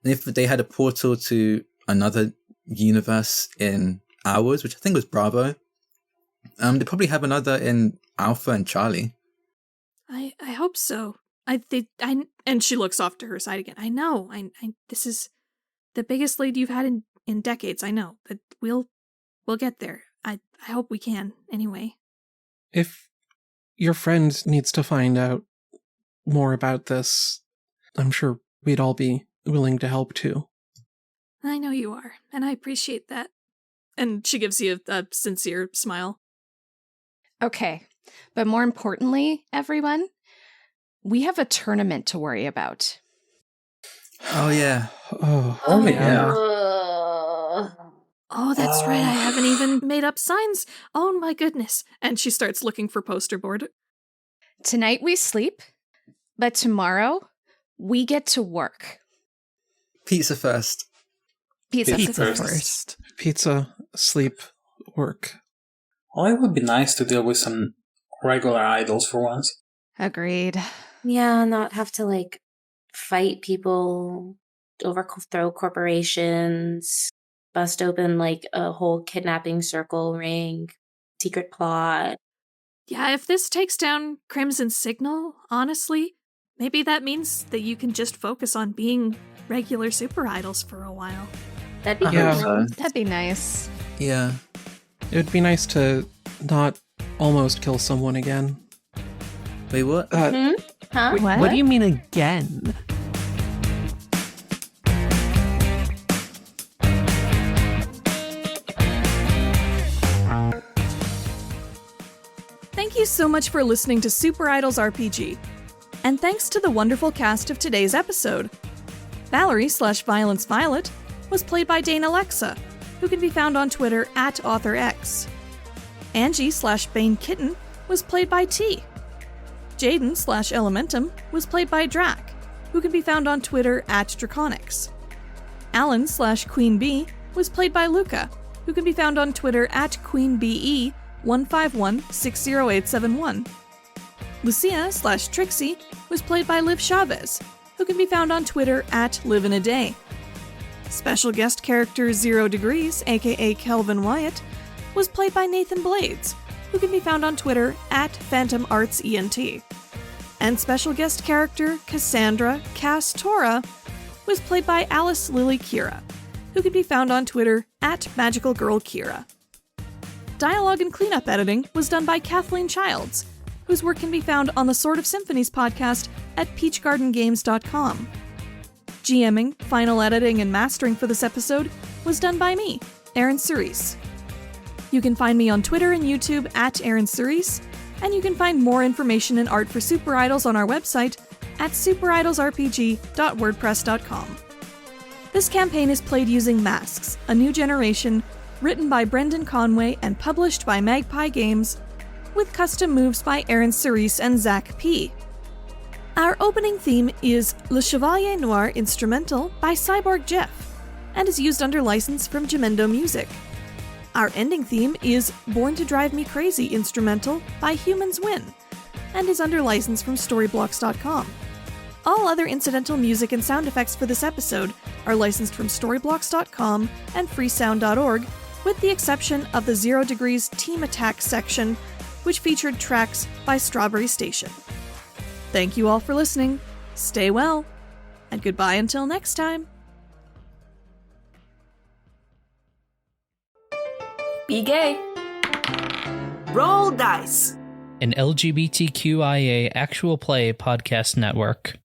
And if they had a portal to another universe in ours, which I think was Bravo, they probably have another in Alpha and Charlie. I hope so. And she looks off to her side again. I know. This is the biggest lead you've had in decades. I know, but we'll get there. I hope we can. Anyway. If your friend needs to find out more about this, I'm sure we'd all be willing to help too. I know you are, and I appreciate that. And she gives you a sincere smile. Okay, but more importantly, everyone, we have a tournament to worry about. Oh, yeah. Oh yeah. Oh, that's right. I haven't even made up signs. Oh, my goodness. And she starts looking for poster board. Tonight we sleep, but tomorrow we get to work. Pizza first. Pizza first. Pizza, sleep, work. Well, it would be nice to deal with some regular idols for once. Agreed. Yeah, not have to, like, fight people, overthrow corporations, bust open, like, a whole kidnapping circle ring, secret plot. Yeah, if this takes down Crimson Signal, honestly, maybe that means that you can just focus on being regular super idols for a while. That'd be Yeah. That'd be nice. Yeah. It would be nice to not almost kill someone again. Wait, what? Huh? What do you mean again? Thank you so much for listening to Super Idols RPG. And thanks to the wonderful cast of today's episode. Valerie/Violence Violet was played by Dana Lexa, who can be found on Twitter @AuthorX. Angie/Bane Kitten was played by T. Jaiden/Elementum was played by Drak, who can be found on Twitter @Draconix. Alan/Queen Bee was played by Luca, who can be found on Twitter @QueenBE151608771. Lucia/Trixie was played by Liv Chavez, who can be found on Twitter @LiveInADay. Special guest character 0 Degrees, a.k.a. Kelvin Wyatt, was played by Nathan Blades, who can be found on Twitter @PhantomArtsENT. And special guest character Cassandra Tora was played by Alice Lily Kyra, who can be found on Twitter @MagicalGirlKyra. Dialogue and cleanup editing was done by Kathleen Childs, whose work can be found on the Sword of Symphonies podcast at peachgardengames.com. GMing, final editing, and mastering for this episode was done by me, ErynCerise. You can find me on Twitter and YouTube @ErynCerise, and you can find more information and art for Super Idols on our website at superidolsrpg.wordpress.com. This campaign is played using Masks, A New Generation, written by Brendan Conway and published by Magpie Games, with custom moves by ErynCerise and Zach P. Our opening theme is Le Chevalier Noir Instrumental by Cyborg Jeff, and is used under license from Gemendo Music. Our ending theme is Born to Drive Me Crazy Instrumental by Humans Win, and is under license from Storyblocks.com. All other incidental music and sound effects for this episode are licensed from Storyblocks.com and freesound.org, with the exception of the 0 Degrees Team Attack section, which featured tracks by Strawberry Station. Thank you all for listening, stay well, and goodbye until next time. Be gay. Roll dice. An LGBTQIA actual play podcast network.